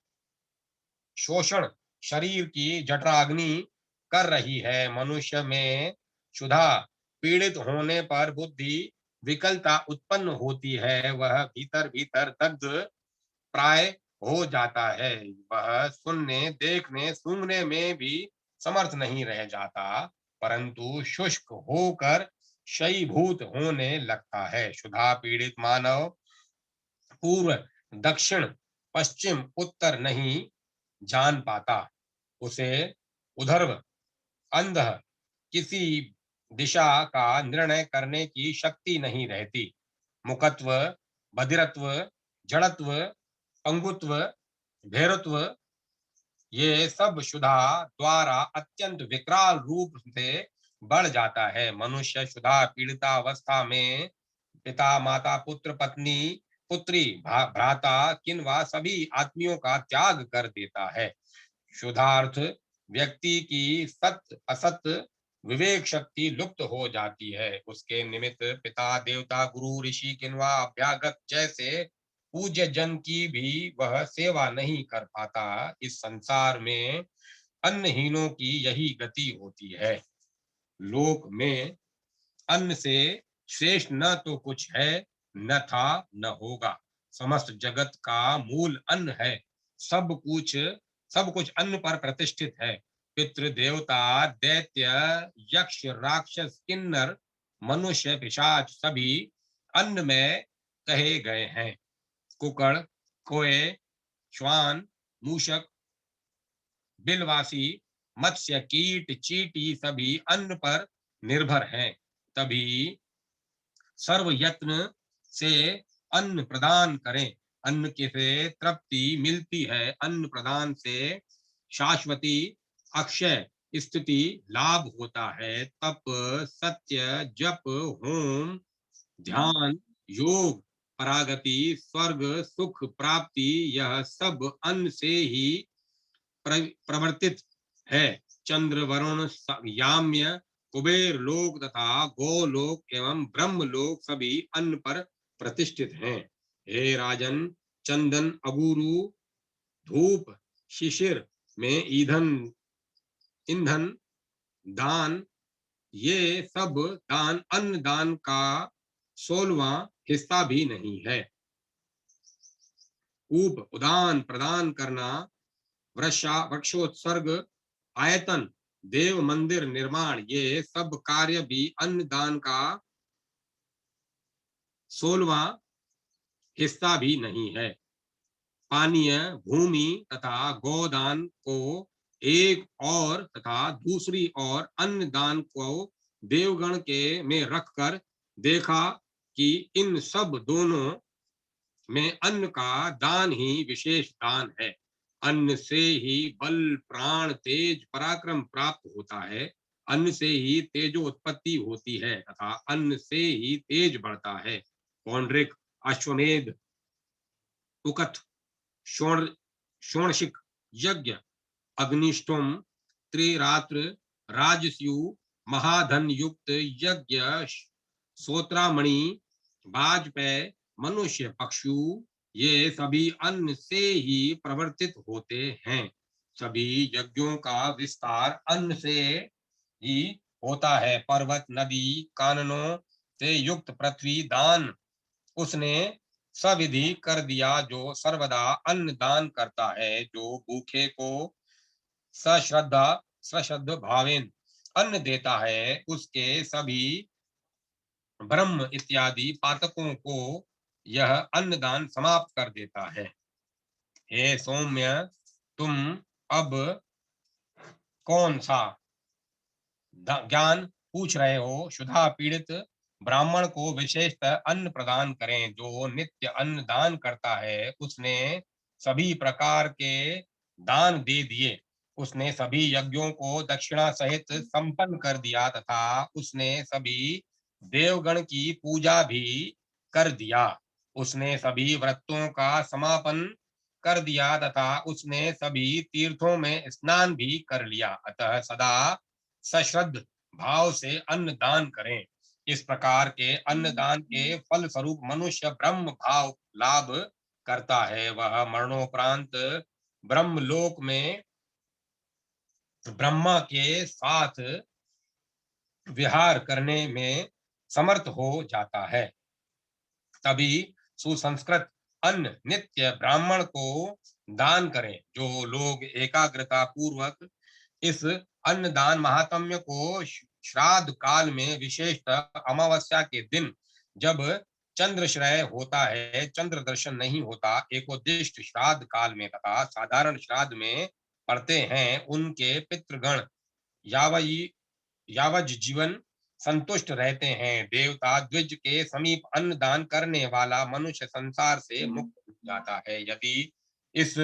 शोषण शरीर की जठराग्नि कर रही है। मनुष्य में क्षुधा पीड़ित होने पर बुद्धि विकलता उत्पन्न होती है। वह भीतर भीतर दग्ध प्राय हो जाता है। वह सुनने, देखने, सूंघने में भी समर्थ नहीं रह जाता, परंतु शुष्क होकर क्षयीभूत होने लगता है। क्षुधा पीड़ित मानव पूर्व, दक्षिण, पश्चिम, उत्तर नहीं जान पाता। उसे उधर्व, अंध किसी दिशा का निर्णय करने की शक्ति नहीं रहती। मुकत्व, बधिरत्व, जड़त्व, पंगुत्व, भैरत्व, ये सब क्षुधा द्वारा अत्यंत विकराल रूप से बढ़ जाता है। मनुष्य क्षुधा पीड़ितावस्था में पिता, माता, पुत्र, पत्नी, पुत्री, भ्राता, किन्वा सभी आत्मियों का त्याग कर देता है। क्षुधार्थ व्यक्ति की सत्य असत विवेक शक्ति लुप्त हो जाती है। उसके निमित्त पिता, देवता, गुरु, ऋषि, किन्वा अभ्यागत जैसे पूज्य जन की भी वह सेवा नहीं कर पाता। इस संसार में अन्नहीनों की यही गति होती है। लोक में अन्न से श्रेष्ठ न तो कुछ है, न था न होगा। समस्त जगत का मूल अन्न है। सब कुछ सब कुछ अन्न पर प्रतिष्ठित है। पितृ, देवता, दैत्य, यक्ष, राक्षस, किन्नर, मनुष्य, पिशाच सभी अन्न में कहे गए हैं। कुकड़, कोए, श्वान, मूषक, बिलवासी, मत्स्य, कीट, चींटी सभी अन्न पर निर्भर हैं। तभी सर्व यत्न से अन्न प्रदान करें। अन्न के से तृप्ति मिलती है। अन्न प्रदान से शाश्वती अक्षय स्थिति लाभ होता है। तप, सत्य, जप, होम, ध्यान, योग, परागति, स्वर्ग, सुख प्राप्ति यह सब अन्न से ही प्रवर्तित है। चंद्र, वरुण, याम्य, कुबेर लोक तथा गोलोक एवं ब्रह्म लोक सभी अन्न पर प्रतिष्ठित हैं। हे राजन, चंदन, अगुरु, धूप, शिशिर में ईंधन दान, ये सब दान अन्न दान का 16वां हिस्सा भी नहीं है। उदान प्रदान करना, वृक्षोत्सर्ग, आयतन, देव मंदिर निर्माण ये सब कार्य भी अन्न दान का 16वां हिस्सा भी नहीं है। पानीय, भूमि तथा गोदान को एक और तथा दूसरी ओर अन्न दान को देवगण के में रखकर देखा कि इन सब दोनों में अन्न का दान ही विशेष दान है। अन्न से ही बल, प्राण, तेज, पराक्रम प्राप्त होता है। अन्न से ही तेजोत्पत्ति होती है तथा अन्न से ही तेज बढ़ता है। पौंड्रिक, अश्वमेध, उकथ, शोणशिक यज्ञ, अग्निष्टोम, त्रिरात्र, राजस्यु, महाधन युक्त यज्ञ, सोत्रामणि, वाजपेय, मनुष्य, पक्षु ये सभी अन्न से ही प्रवर्तित होते हैं। सभी यज्ञों का विस्तार अन्न से ही होता है। पर्वत, नदी, काननों से युक्त पृथ्वी दान उसने सविधि कर दिया, जो सर्वदा अन्न दान करता है। जो भूखे को सश्रद्ध भावेन अन्न देता है, उसके सभी ब्रह्म इत्यादि पातकों को यह अन्नदान समाप्त कर देता है। हे सौम्य, तुम अब कौन सा ज्ञान पूछ रहे हो? क्षुधा पीड़ित ब्राह्मण को विशेषतः अन्न प्रदान करें। जो नित्य अन्न दान करता है, उसने सभी प्रकार के दान दे दिए। उसने सभी यज्ञों को दक्षिणा सहित संपन्न कर दिया तथा उसने सभी देवगण की पूजा भी कर दिया। उसने सभी व्रतों का समापन कर दिया तथा उसने सभी तीर्थों में स्नान भी कर लिया। अतः सदा सश्रद्ध भाव से अन्न दान करें। इस प्रकार के अन्न दान के फल स्वरूप मनुष्य ब्रह्म भाव लाभ करता है। वह मरणोपरांत ब्रह्मलोक में ब्रह्मा के साथ विहार करने में समर्थ हो जाता है। तभी सुसंस्कृत अन्न नित्य ब्राह्मण को दान करें। जो लोग एकाग्रता पूर्वक इस अन्नदान महात्म्य को श्राद्ध काल में, विशेषतः अमावस्या के दिन जब चंद्रश्रय होता है, चंद्र दर्शन नहीं होता, एकोदिष्ट श्राद्ध काल में तथा साधारण श्राद्ध में पढ़ते हैं, उनके पितृगण यावयी यावज जीवन संतुष्ट रहते हैं। देवता द्विज के समीप अन्न दान करने वाला मनुष्य संसार से मुक्त हो जाता है। यदि इस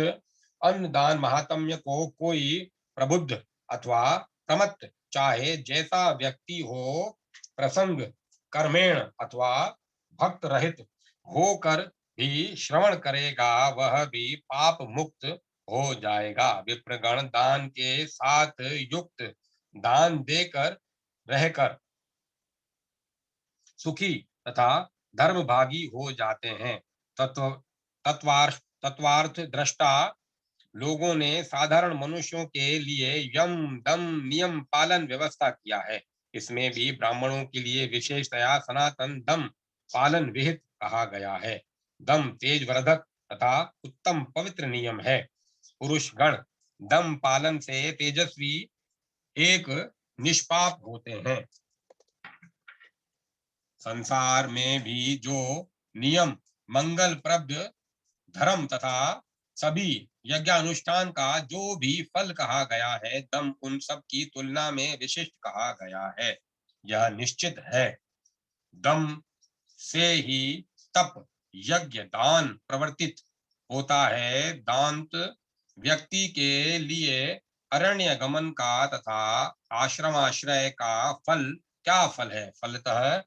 अन्न दान महात्म्य को कोई प्रबुद्ध अथवा प्रमत्त, चाहे जैसा व्यक्ति हो, प्रसंग कर्मेण अथवा भक्त रहित होकर भी श्रवण करेगा, वह भी पाप मुक्त हो जाएगा। विप्रगण दान के साथ युक्त दान देकर रहकर सुखी तथा धर्मभागी हो जाते हैं। तत्वार्थ दृष्टा लोगों ने साधारण मनुष्यों के लिए यम दम नियम पालन व्यवस्था किया है। इसमें भी ब्राह्मणों के लिए विशेषतया सनातन दम पालन विहित कहा गया है। दम तेज वर्धक तथा उत्तम पवित्र नियम है। पुरुष गण दम पालन से तेजस्वी एक निष्पाप होते हैं। संसार में भी जो नियम मंगलप्रद धर्म तथा सभी यज्ञानुष्ठान का जो भी फल कहा गया है, दम उन सब की तुलना में विशिष्ट कहा गया है। यह निश्चित है, दम से ही तप यज्ञ दान प्रवर्तित होता है। दांत व्यक्ति के लिए अरण्य गमन का तथा आश्रमाश्रय का फल क्या फल है? फलतः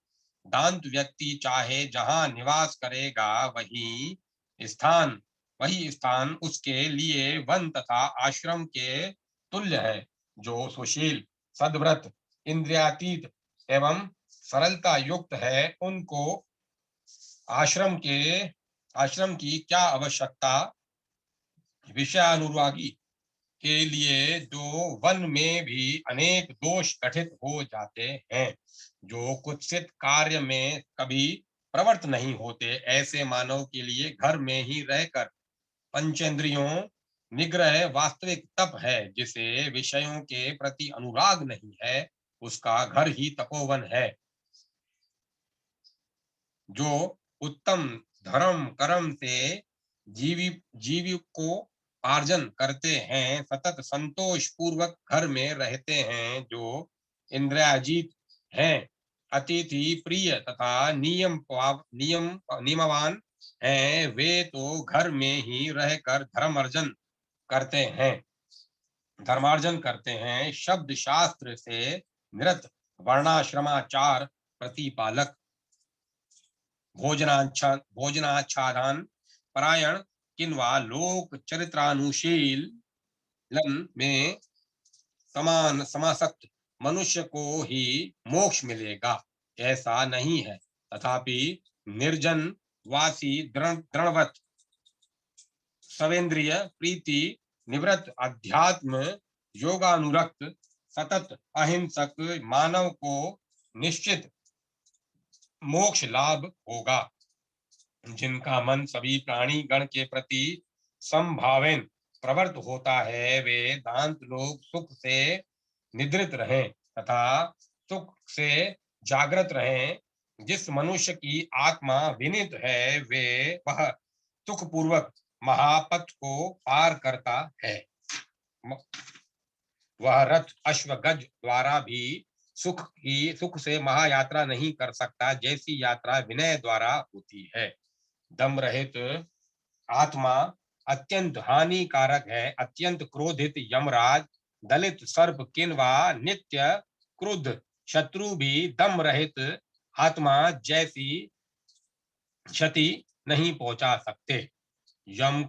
दांत व्यक्ति चाहे जहां निवास करेगा, वही स्थान उसके लिए वन तथा आश्रम के तुल्य है। जो सुशील, सद्व्रत, इंद्रियातीत एवं सरलता युक्त है, उनको आश्रम की क्या आवश्यकता? विषयानुरागी के लिए जो वन में भी अनेक दोष घटित हो जाते हैं, जो कुत्सित कार्य में कभी प्रवृत्त नहीं होते, ऐसे मानव के लिए घर में ही रहकर पंचेंद्रियों निग्रह वास्तविक तप है। जिसे विषयों के प्रति अनुराग नहीं है, उसका घर ही तपोवन है। जो उत्तम धर्म कर्म से जीवी को आर्जन करते हैं, सतत संतोष पूर्वक घर में रहते हैं, जो इंद्रियाजीत हैं, अतिथि प्रिय तथा नियमवान हैं, वे तो घर में ही रहकर धर्मार्जन करते हैं। शब्द शास्त्र से निरत वर्णाश्रमाचार प्रतिपालक, भोजनाच्छादन परायण किन्वा लोक चरित्रानुशीलन में समासक्त मनुष्य को ही मोक्ष मिलेगा, ऐसा नहीं है। तथापि निर्जन वासी दृढ़वत सवेंद्रिय प्रीति निवृत्त अध्यात्म योगानुरक्त सतत अहिंसक मानव को निश्चित मोक्ष लाभ होगा। जिनका मन सभी प्राणी गण के प्रति समभावेन प्रवृत्त होता है, वे दांत लोग सुख से निद्रित रहें तथा सुख से जागृत रहें। जिस मनुष्य की आत्मा विनीत है, वह सुख पूर्वक महापथ को पार करता है। वह रथ अश्व गज द्वारा भी सुख से महायात्रा नहीं कर सकता, जैसी यात्रा विनय द्वारा होती है। दम रहित आत्मा अत्यंत हानिकारक है। अत्यंत क्रोधित यमराज, दलित सर्प किन्वा नित्य क्रुद्ध शत्रु भी दम रहित आत्मा जैसी क्षति नहीं पहुंचा सकते। यम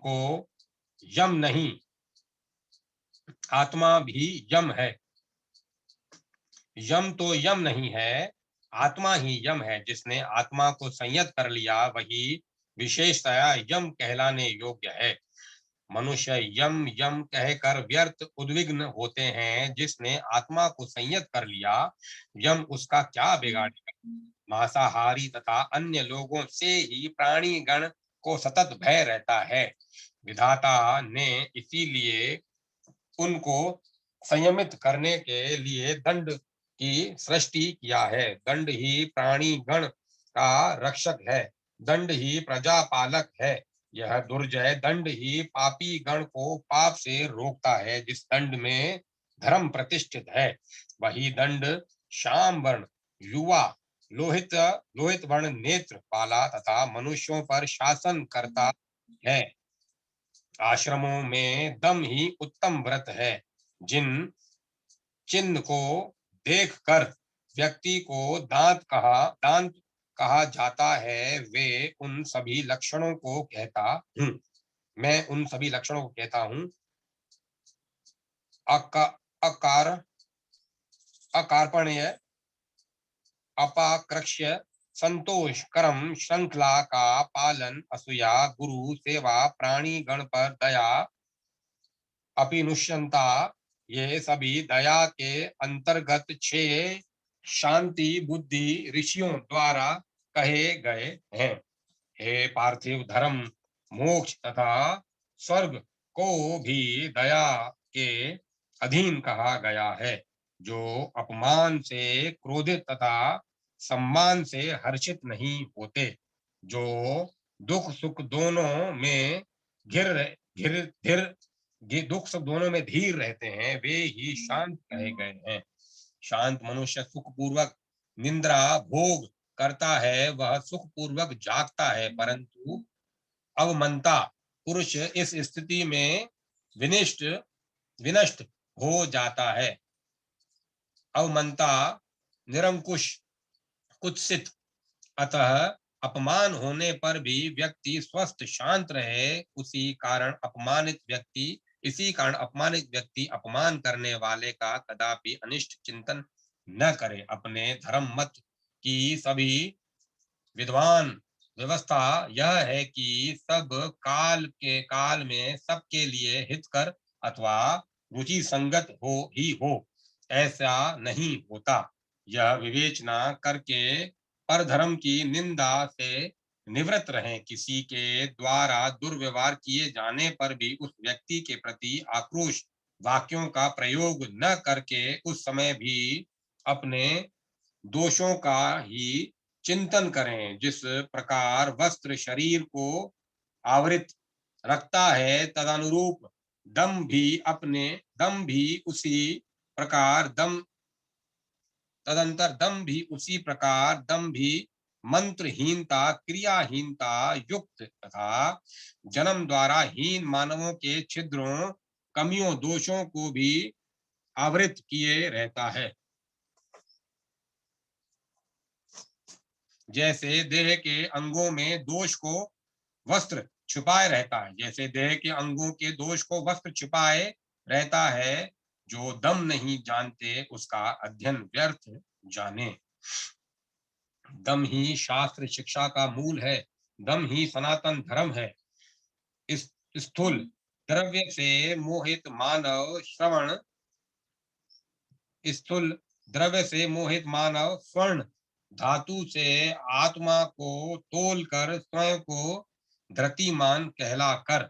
नहीं, आत्मा भी यम है। यम तो यम नहीं है, आत्मा ही यम है। जिसने आत्मा को संयत कर लिया, वही विशेषतया यम कहलाने योग्य है। मनुष्य यम यम कहकर व्यर्थ उद्विग्न होते हैं। जिसने आत्मा को संयत कर लिया, यम उसका क्या बिगाड़ेगा? मांसाहारी तथा अन्य लोगों से ही प्राणी गण को सतत भय रहता है। विधाता ने इसीलिए उनको संयमित करने के लिए दंड की सृष्टि किया है। दंड ही प्राणी गण का रक्षक है, दंड ही प्रजापालक है। यह दुर्जय दंड ही पापी गण को पाप से रोकता है। जिस दंड में धर्म प्रतिष्ठित है, वही दंड श्याम वर्ण, युवा, लोहित वर्ण नेत्र वाला तथा मनुष्यों पर शासन करता है। आश्रमों में दम ही उत्तम व्रत है। जिन चिन्ह को देखकर व्यक्ति को दांत कहा जाता है, वे उन सभी लक्षणों को कहता हूं। मैं उन सभी लक्षणों को कहता हूं। अकार अकार्पण्य, अपाकृष्य, संतोष, कर्म, श्रृंखला का पालन, असूया, गुरु सेवा, प्राणी गण पर दया, अपिनुष्यंता, ये सभी दया के अंतर्गत 6 शांति बुद्धि ऋषियों द्वारा कहे गए हैं। हे पार्थिव, धर्म, मोक्ष तथा स्वर्ग को भी दया के अधीन कहा गया है। जो अपमान से क्रोधित तथा सम्मान से हर्षित नहीं होते, जो दुख सुख दोनों में घिर घिर धीर दुख सुख दोनों में धीर रहते हैं, वे ही शांत कहे गए हैं। शांत मनुष्य सुख पूर्वक निद्रा भोग करता है, वह सुख पूर्वक जागता है, परंतु अवमंता पुरुष इस स्थिति में विनिष्ट विनष्ट हो जाता है। अवमंता निरंकुश, कुत्सित। अतः अपमान होने पर भी व्यक्ति स्वस्थ शांत रहे, इसी कारण अपमानित व्यक्ति अपमान करने वाले का कदापि अनिष्ट चिंतन न करे। अपने धर्म मत की सभी विद्वान व्यवस्था यह है कि सब काल में सबके लिए हितकर अथवा रुचि संगत हो, ऐसा नहीं होता। यह विवेचना करके परधर्म की निंदा से निवृत्त रहें। किसी के द्वारा दुर्व्यवहार किए जाने पर भी उस व्यक्ति के प्रति आक्रोश वाक्यों का प्रयोग न करके उस समय भी अपने दोषों का ही चिंतन करें। जिस प्रकार वस्त्र शरीर को आवृत रखता है, तदनुरूप दम भी उसी प्रकार दम भी मंत्रहीनता, क्रियाहीनता युक्त तथा जन्म द्वारा हीन मानवों के छिद्रों, कमियों, दोषों को भी आवृत किए रहता है। जैसे देह के अंगों में दोष को वस्त्र छुपाए रहता है, जैसे देह के अंगों के दोष को वस्त्र छुपाए रहता है, जो दम नहीं जानते उसका अध्ययन व्यर्थ जाने। दम ही शास्त्र शिक्षा का मूल है, दम ही सनातन धर्म है। इस स्थूल द्रव्य से मोहित मानव स्वर्ण धातु से आत्मा को तोलकर स्वयं को धृतिमान कहलाकर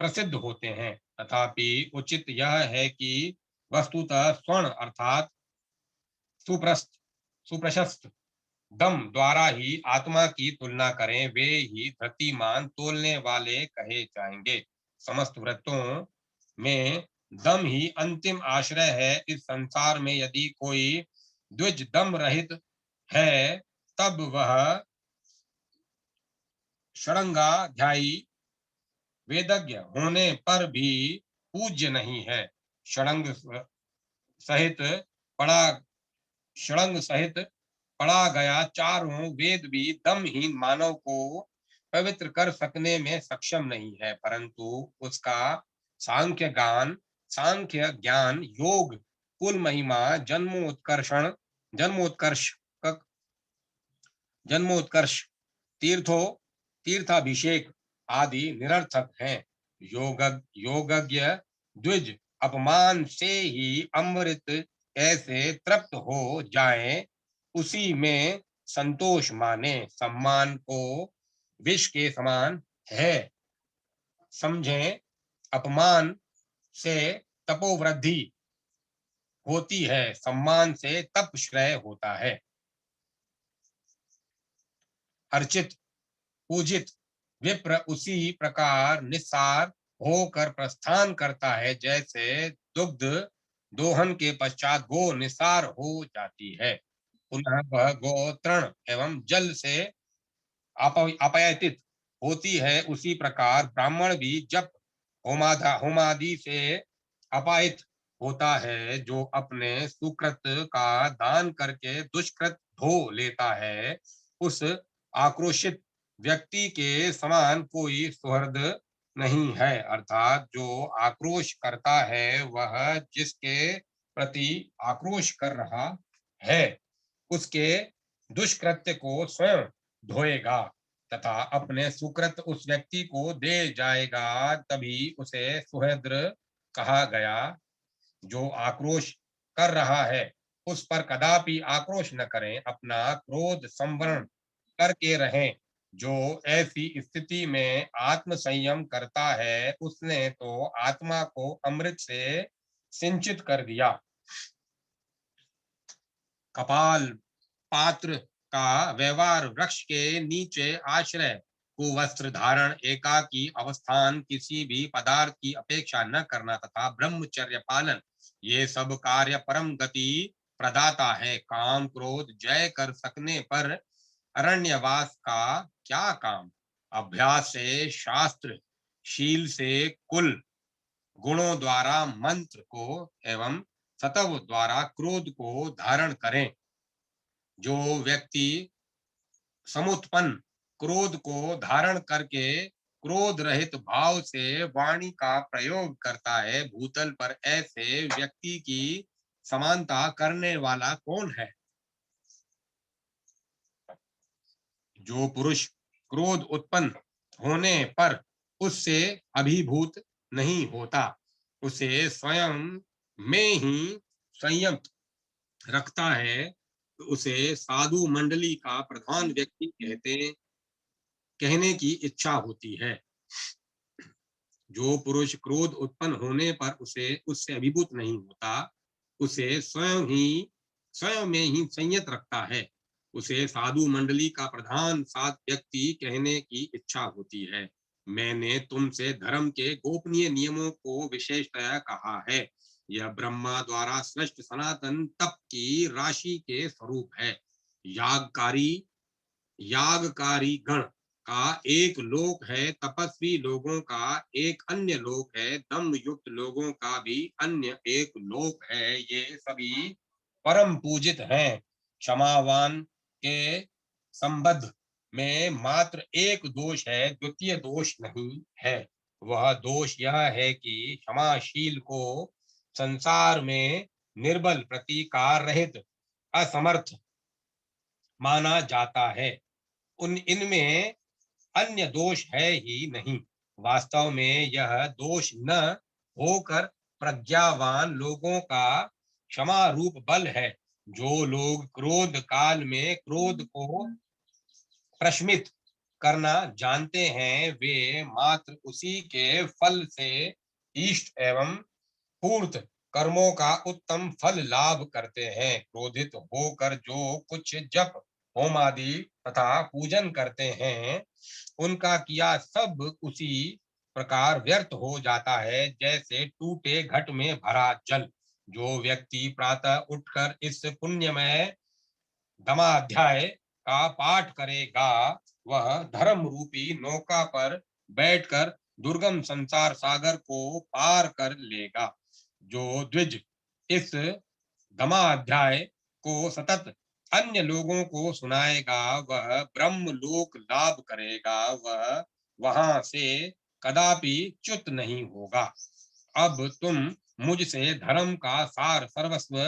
प्रसिद्ध होते हैं। तथापि उचित यह है कि वस्तुतः स्वर्ण अर्थात सुप्रशस्त दम द्वारा ही आत्मा की तुलना करें, वे ही धृतिमान तोलने वाले कहे जाएंगे। समस्त व्रतों में दम ही अंतिम आश्रय है। इस संसार में यदि कोई द्विज दम रहित है, तब वह षडंगाध्यायी वेदज्ञ होने पर भी पूज्य नहीं है। सहित पढ़ा षडंग सहित पढ़ा गया चारों वेद भी दमहीन मानव को पवित्र कर सकने में सक्षम नहीं है, परंतु उसका सांख्य ज्ञान, योग, कुल महिमा, जन्मोत्कर्ष, तीर्थाभिषेक आदि निरर्थक हैं। योगज्ञ द्विज अपमान से ही अमृत ऐसे तृप्त हो जाएं, उसी में संतोष माने। सम्मान को विष के समान है समझें। अपमान से तपोवृद्धि होती है, सम्मान से तप श्रेय होता है। अर्चित पूजित विप्र उसी प्रकार निस्सार होकर प्रस्थान करता है, जैसे दुग्ध दोहन के पश्चात गो निस्सार हो जाती है। पुनः वह गो तृण एवं जल से अपयातित होती है, उसी प्रकार ब्राह्मण भी जब होमादि से अपाहित होता है, जो अपने सुकृत का दान करके दुष्कृत धो लेता है, उस आक्रोशित व्यक्ति के समान कोई सुहृद नहीं है। अर्थात जो आक्रोश करता है वह जिसके प्रति आक्रोश कर रहा है उसके दुष्कृत्य को स्वयं धोएगा तथा अपने सुकृत उस व्यक्ति को दे जाएगा, तभी उसे सुहृद कहा गया। जो आक्रोश कर रहा है उस पर कदापि आक्रोश न करें, अपना क्रोध संवरण करके रहें। जो ऐसी स्थिति में आत्म संयम करता है उसने तो आत्मा को अमृत से सिंचित कर दिया। कपाल पात्र का व्यवहार वृक्ष के नीचे आश्रय, कुवस्त्र धारण, एकाकी अवस्थान, किसी भी पदार्थ की अपेक्षा न करना तथा ब्रह्मचर्य पालन, ये सब कार्य परम गति प्रदाता है। काम क्रोध जय कर सकने पर अरण्यवास का क्या काम। अभ्यास से शास्त्र, शील से कुल, गुणों द्वारा मंत्र को एवं सतव द्वारा क्रोध को धारण करें। जो व्यक्ति समुत्पन्न क्रोध को धारण करके क्रोध रहित भाव से वाणी का प्रयोग करता है, भूतल पर ऐसे व्यक्ति की समानता करने वाला कौन है। जो पुरुष क्रोध उत्पन्न होने पर उससे अभिभूत नहीं होता, उसे स्वयं में ही संयम रखता है, तो उसे साधु मंडली का प्रधान व्यक्ति कहने की इच्छा होती है। जो पुरुष क्रोध उत्पन्न होने पर उसे उससे अभिभूत नहीं होता, उसे स्वयं में ही संयत रखता है, उसे साधु मंडली का प्रधान सात व्यक्ति कहने की इच्छा होती है। मैंने तुमसे धर्म के गोपनीय नियमों को विशेषतया कहा है। यह ब्रह्मा द्वारा सृष्ट सनातन तप की राशि के स्वरूप है। यागकारी गण का एक लोक है, तपस्वी लोगों का एक अन्य लोक है, दम युक्त लोगों का भी अन्य एक लोक है। ये सभी परम पूजित हैं। क्षमावान के संबंध में मात्र एक दोष है, द्वितीय दोष नहीं है। वह दोष यह है कि क्षमाशील को संसार में निर्बल, प्रतिकार रहित, असमर्थ माना जाता है। इनमें अन्य दोष है ही नहीं। वास्तव में यह दोष न होकर प्रज्ञावान लोगों का क्षमा रूप बल है। जो लोग क्रोध काल में क्रोध को प्रशमित करना जानते हैं, वे मात्र उसी के फल से इष्ट एवं पूर्त कर्मों का उत्तम फल लाभ करते हैं। क्रोधित होकर जो कुछ जप होम आदि तथा पूजन करते हैं, उनका किया सब उसी प्रकार व्यर्थ हो जाता है, जैसे टूटे घट में भरा जल। जो व्यक्ति प्रातः उठकर इस पुण्यमय दमाध्याय का पाठ करेगा, वह धर्म रूपी नौका पर बैठकर दुर्गम संसार सागर को पार कर लेगा। जो द्विज इस दमाध्याय को सतत अन्य लोगों को सुनाएगा, वह ब्रह्म लोक लाभ करेगा, वह वहां से कदापि च्युत नहीं होगा। अब तुम मुझसे धर्म का सार सर्वस्व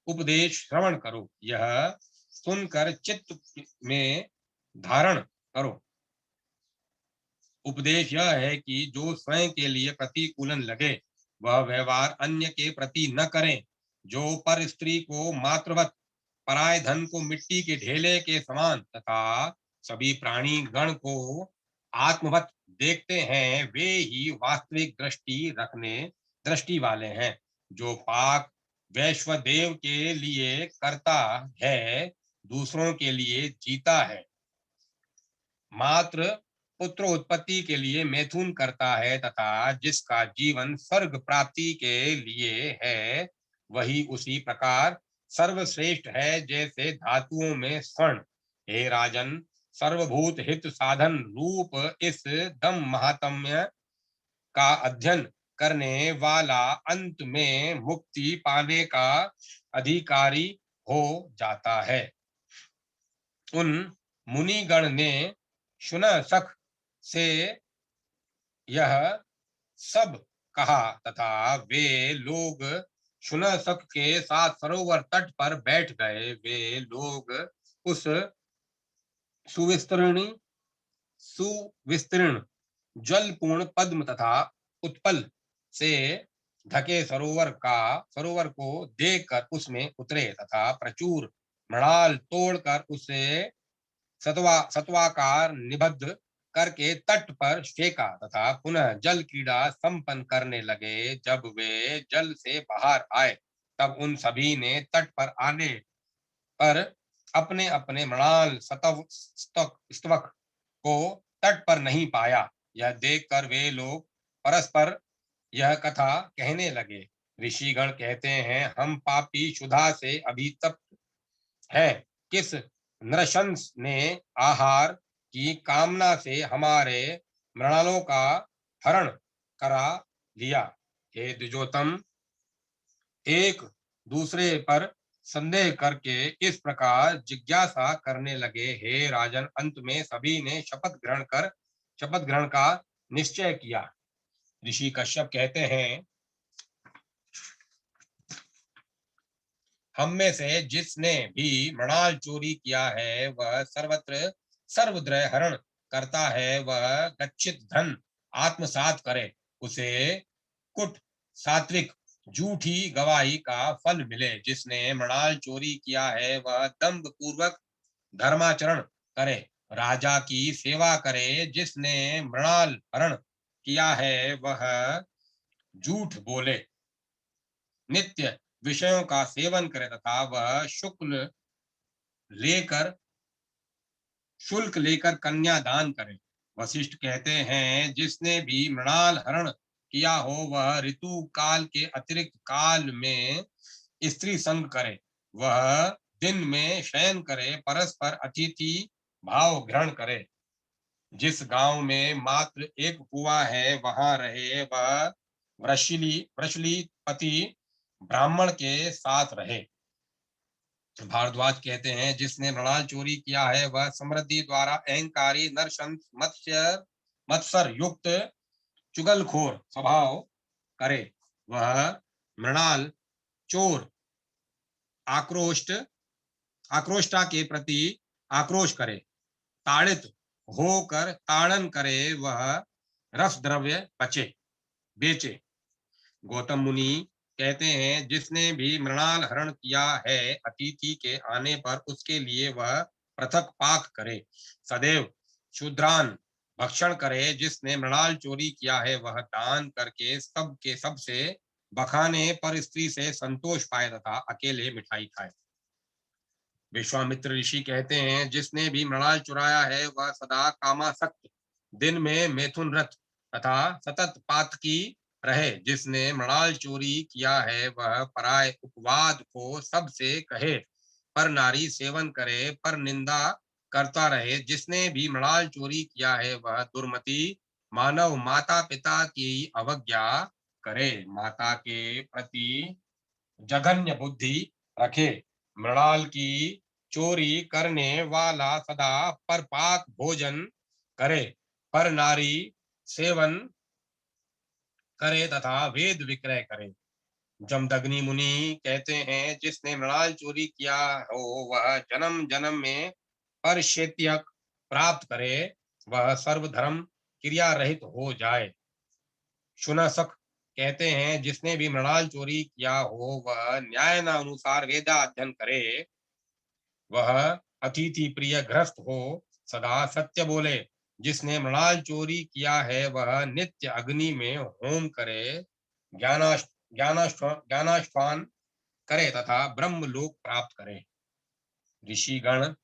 उपदेश श्रवण करो। यह सुनकर चित्त में धारण करो। उपदेश यह है कि जो स्वयं के लिए प्रतिकूलन लगे वह व्यवहार अन्य के प्रति न करें। जो पर स्त्री को मातृवत, पराय धन को मिट्टी के ढेले के समान तथा सभी प्राणी गण को आत्मवत देखते हैं, वे ही वास्तविक दृष्टि वाले हैं। जो पाक वैश्वदेव के लिए करता है, दूसरों के लिए जीता है। मात्र पुत्र उत्पत्ति के लिए मैथुन करता है तथा जिसका जीवन स्वर्ग प्राप्ति के लिए है, वही उसी प्रकार सर्वश्रेष्ठ है, जैसे धातुओं में स्वर्ण। हे राजन, सर्वभूत हित साधन रूप इस दम महात्म्य का अध्ययन करने वाला अंत में मुक्ति पाने का अधिकारी हो जाता है। उन मुनिगण ने शुनशक से यह सब कहा तथा वे लोग शुनशक के साथ सरोवर तट पर बैठ गए। वे लोग उस सुविस्तृणी सुविस्तीर्ण जलपूर्ण पद्म तथा उत्पल से ढके सरोवर को देखकर उसमें उतरे तथा प्रचुर मृणाल तोड़कर उसे सत्वाकार निबद्ध करके तट पर फेंका तथा पुनः जल क्रीड़ा संपन्न करने लगे। जब वे जल से बाहर आए तब उन सभी ने तट पर आने पर अपने अपने मृणाल स्तवक को तट पर नहीं पाया। यह देखकर वे लोग परस्पर यह कथा कहने लगे। ऋषिगण कहते हैं, हम पापी क्षुधा से अभी तक है। किस नृशंस ने आहार की कामना से हमारे मृणालों का हरण करा लिया। हे द्विजोतम, एक दूसरे पर संदेह करके इस प्रकार जिज्ञासा करने लगे। हे राजन, अंत में सभी ने शपथ ग्रहण का निश्चय किया। ऋषि कश्यप कहते हैं, हम में से जिसने भी मृणाल चोरी किया है वह सर्वत्र सर्वद्रय हरण करता है। वह गच्छित धन आत्मसात करे, उसे कुट सात्विक झूठी गवाही का फल मिले। जिसने मृणाल चोरी किया है वह दंभ पूर्वक धर्माचरण करे, राजा की सेवा करे। जिसने मृणाल हरण किया है वह झूठ बोले, नित्य विषयों का सेवन करे तथा वह लेकर शुल्क लेकर कन्या दान करे। वशिष्ठ कहते हैं, जिसने भी मृणाल हरण किया हो वह ऋतु काल के अतिरिक्त काल में स्त्री संग करे, वह दिन में शयन करे, परस्पर अतिथि भाव ग्रहण करे। जिस गांव में मात्र एक कुआं है वहां रहे, वह वृषलीपति ब्राह्मण के साथ रहे। भारद्वाज कहते हैं, जिसने मृणाल चोरी किया है वह समृद्धि द्वारा अहंकारी नरशंस मत्सर युक्त चुगलखोर स्वभाव करे। वह मृणाल चोर आक्रोष्टा के प्रति आक्रोश करे, ताड़ित होकर ताड़न करे, वह रस द्रव्य बेचे। गौतम मुनि कहते हैं, जिसने भी मृणाल हरण किया है अतिथि के आने पर उसके लिए वह पृथक पाक करे, सदैव शूद्रान भक्षण करे। जिसने मृणाल चोरी किया है वह दान करके सबसे बखाने पर स्त्री से संतोष पाए तथा अकेले मिठाई खाए। विश्वामित्र ऋषि कहते हैं, जिसने भी मृणाल चुराया है वह सदा कामासक्त, दिन में मैथुन रत तथा सतत पातकी रहे। जिसने मृणाल चोरी किया है वह पराय उपवाद को सबसे कहे, पर नारी सेवन करे, पर निंदा करता रहे। जिसने भी मृणाल चोरी किया है वह दुर्मति मानव माता पिता की अवज्ञा करे, माता के प्रति जघन्य बुद्धि रखे। मृणाल की चोरी करने वाला सदा परपाक भोजन करे, पर नारी सेवन करे तथा वेद विक्रय करे। जमदग्नि मुनि कहते हैं, जिसने मृणाल चोरी किया हो वह जन्म जन्म में परशेत्यक प्राप्त करे, वह सर्वधर्म क्रिया रहित हो जाए। शुनशक कहते हैं, जिसने भी मृणाल चोरी किया हो वह न्याय न अनुसार वेदाध्ययन करे, वह अतिथि प्रिय ग्रस्त हो, सदा सत्य बोले। जिसने मृणाल चोरी किया है वह नित्य अग्नि में होम करे, ज्ञानाष्ठान करे तथा ब्रह्म लोक प्राप्त करे। ऋषिगण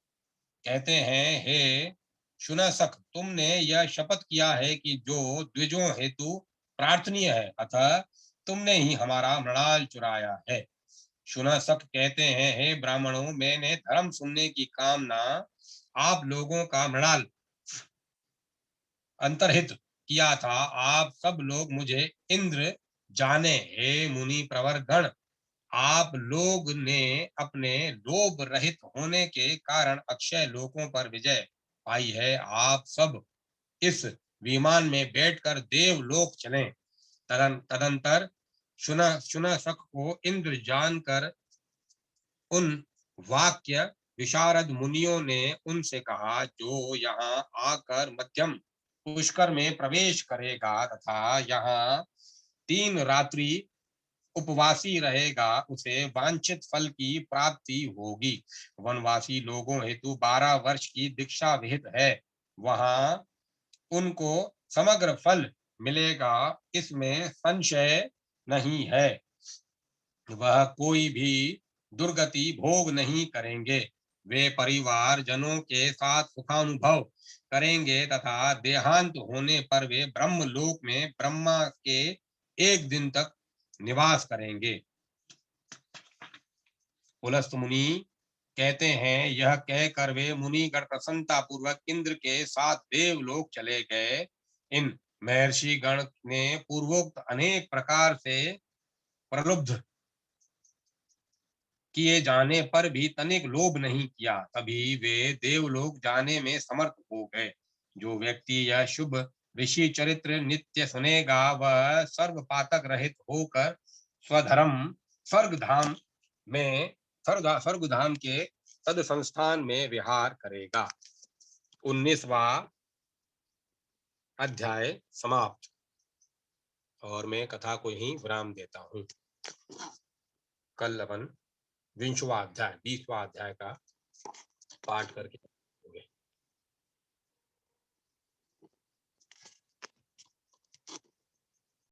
कहते हैं, हे शुनशक, तुमने यह शपथ किया है कि जो द्विजों हेतु प्रार्थनीय है, अतः तुमने ही हमारा मृणाल चुराया है। शुनशक कहते हैं, हे ब्राह्मणों, मैंने धर्म सुनने की कामना आप लोगों का मृणाल अंतर्हित किया था। आप सब लोग मुझे इंद्र जाने। हे मुनि प्रवर गण, आप लोग ने अपने लोभ रहित होने के कारण अक्षय लोकों पर विजय पाई है। आप सब इस विमान में बैठकर देवलोक चलें। तदंतर शुनशक को इंद्र जानकर उन वाक्य विशारद मुनियों ने उनसे कहा, जो यहाँ आकर मध्यम पुष्कर में प्रवेश करेगा तथा यहाँ 3 रात्रि उपवासी रहेगा, उसे वांछित फल की प्राप्ति होगी। वनवासी लोगों हेतु 12 वर्ष की दीक्षा विहित है, वहां उनको समग्र फल मिलेगा, इसमें संशय नहीं है। वह कोई भी दुर्गति भोग नहीं करेंगे। वे परिवार जनों के साथ सुखानुभव करेंगे तथा देहांत होने पर वे ब्रह्मलोक में ब्रह्मा के 1 दिन तक निवास करेंगे। पुलस्त मुनि कहते हैं, यह कहकर वे मुनिगण प्रसन्नता पूर्वक इंद्र के साथ देवलोक चले गए। इन महर्षि गण ने पूर्वोक्त अनेक प्रकार से प्रलुब्ध किए जाने पर भी तनिक लोभ नहीं किया। तभी वे देवलोक जाने में समर्थ हो गए। जो व्यक्ति यह शुभ ऋषि चरित्र नित्य सुनेगा, वह सर्व पातक रहित होकर स्वधर्म स्वर्गधाम में स्वर्गधाम के तद संस्थान में विहार करेगा। 19वां अध्याय समाप्त। और मैं कथा को यहीं विराम देता हूँ। कल अपन 20वां अध्याय का पाठ करके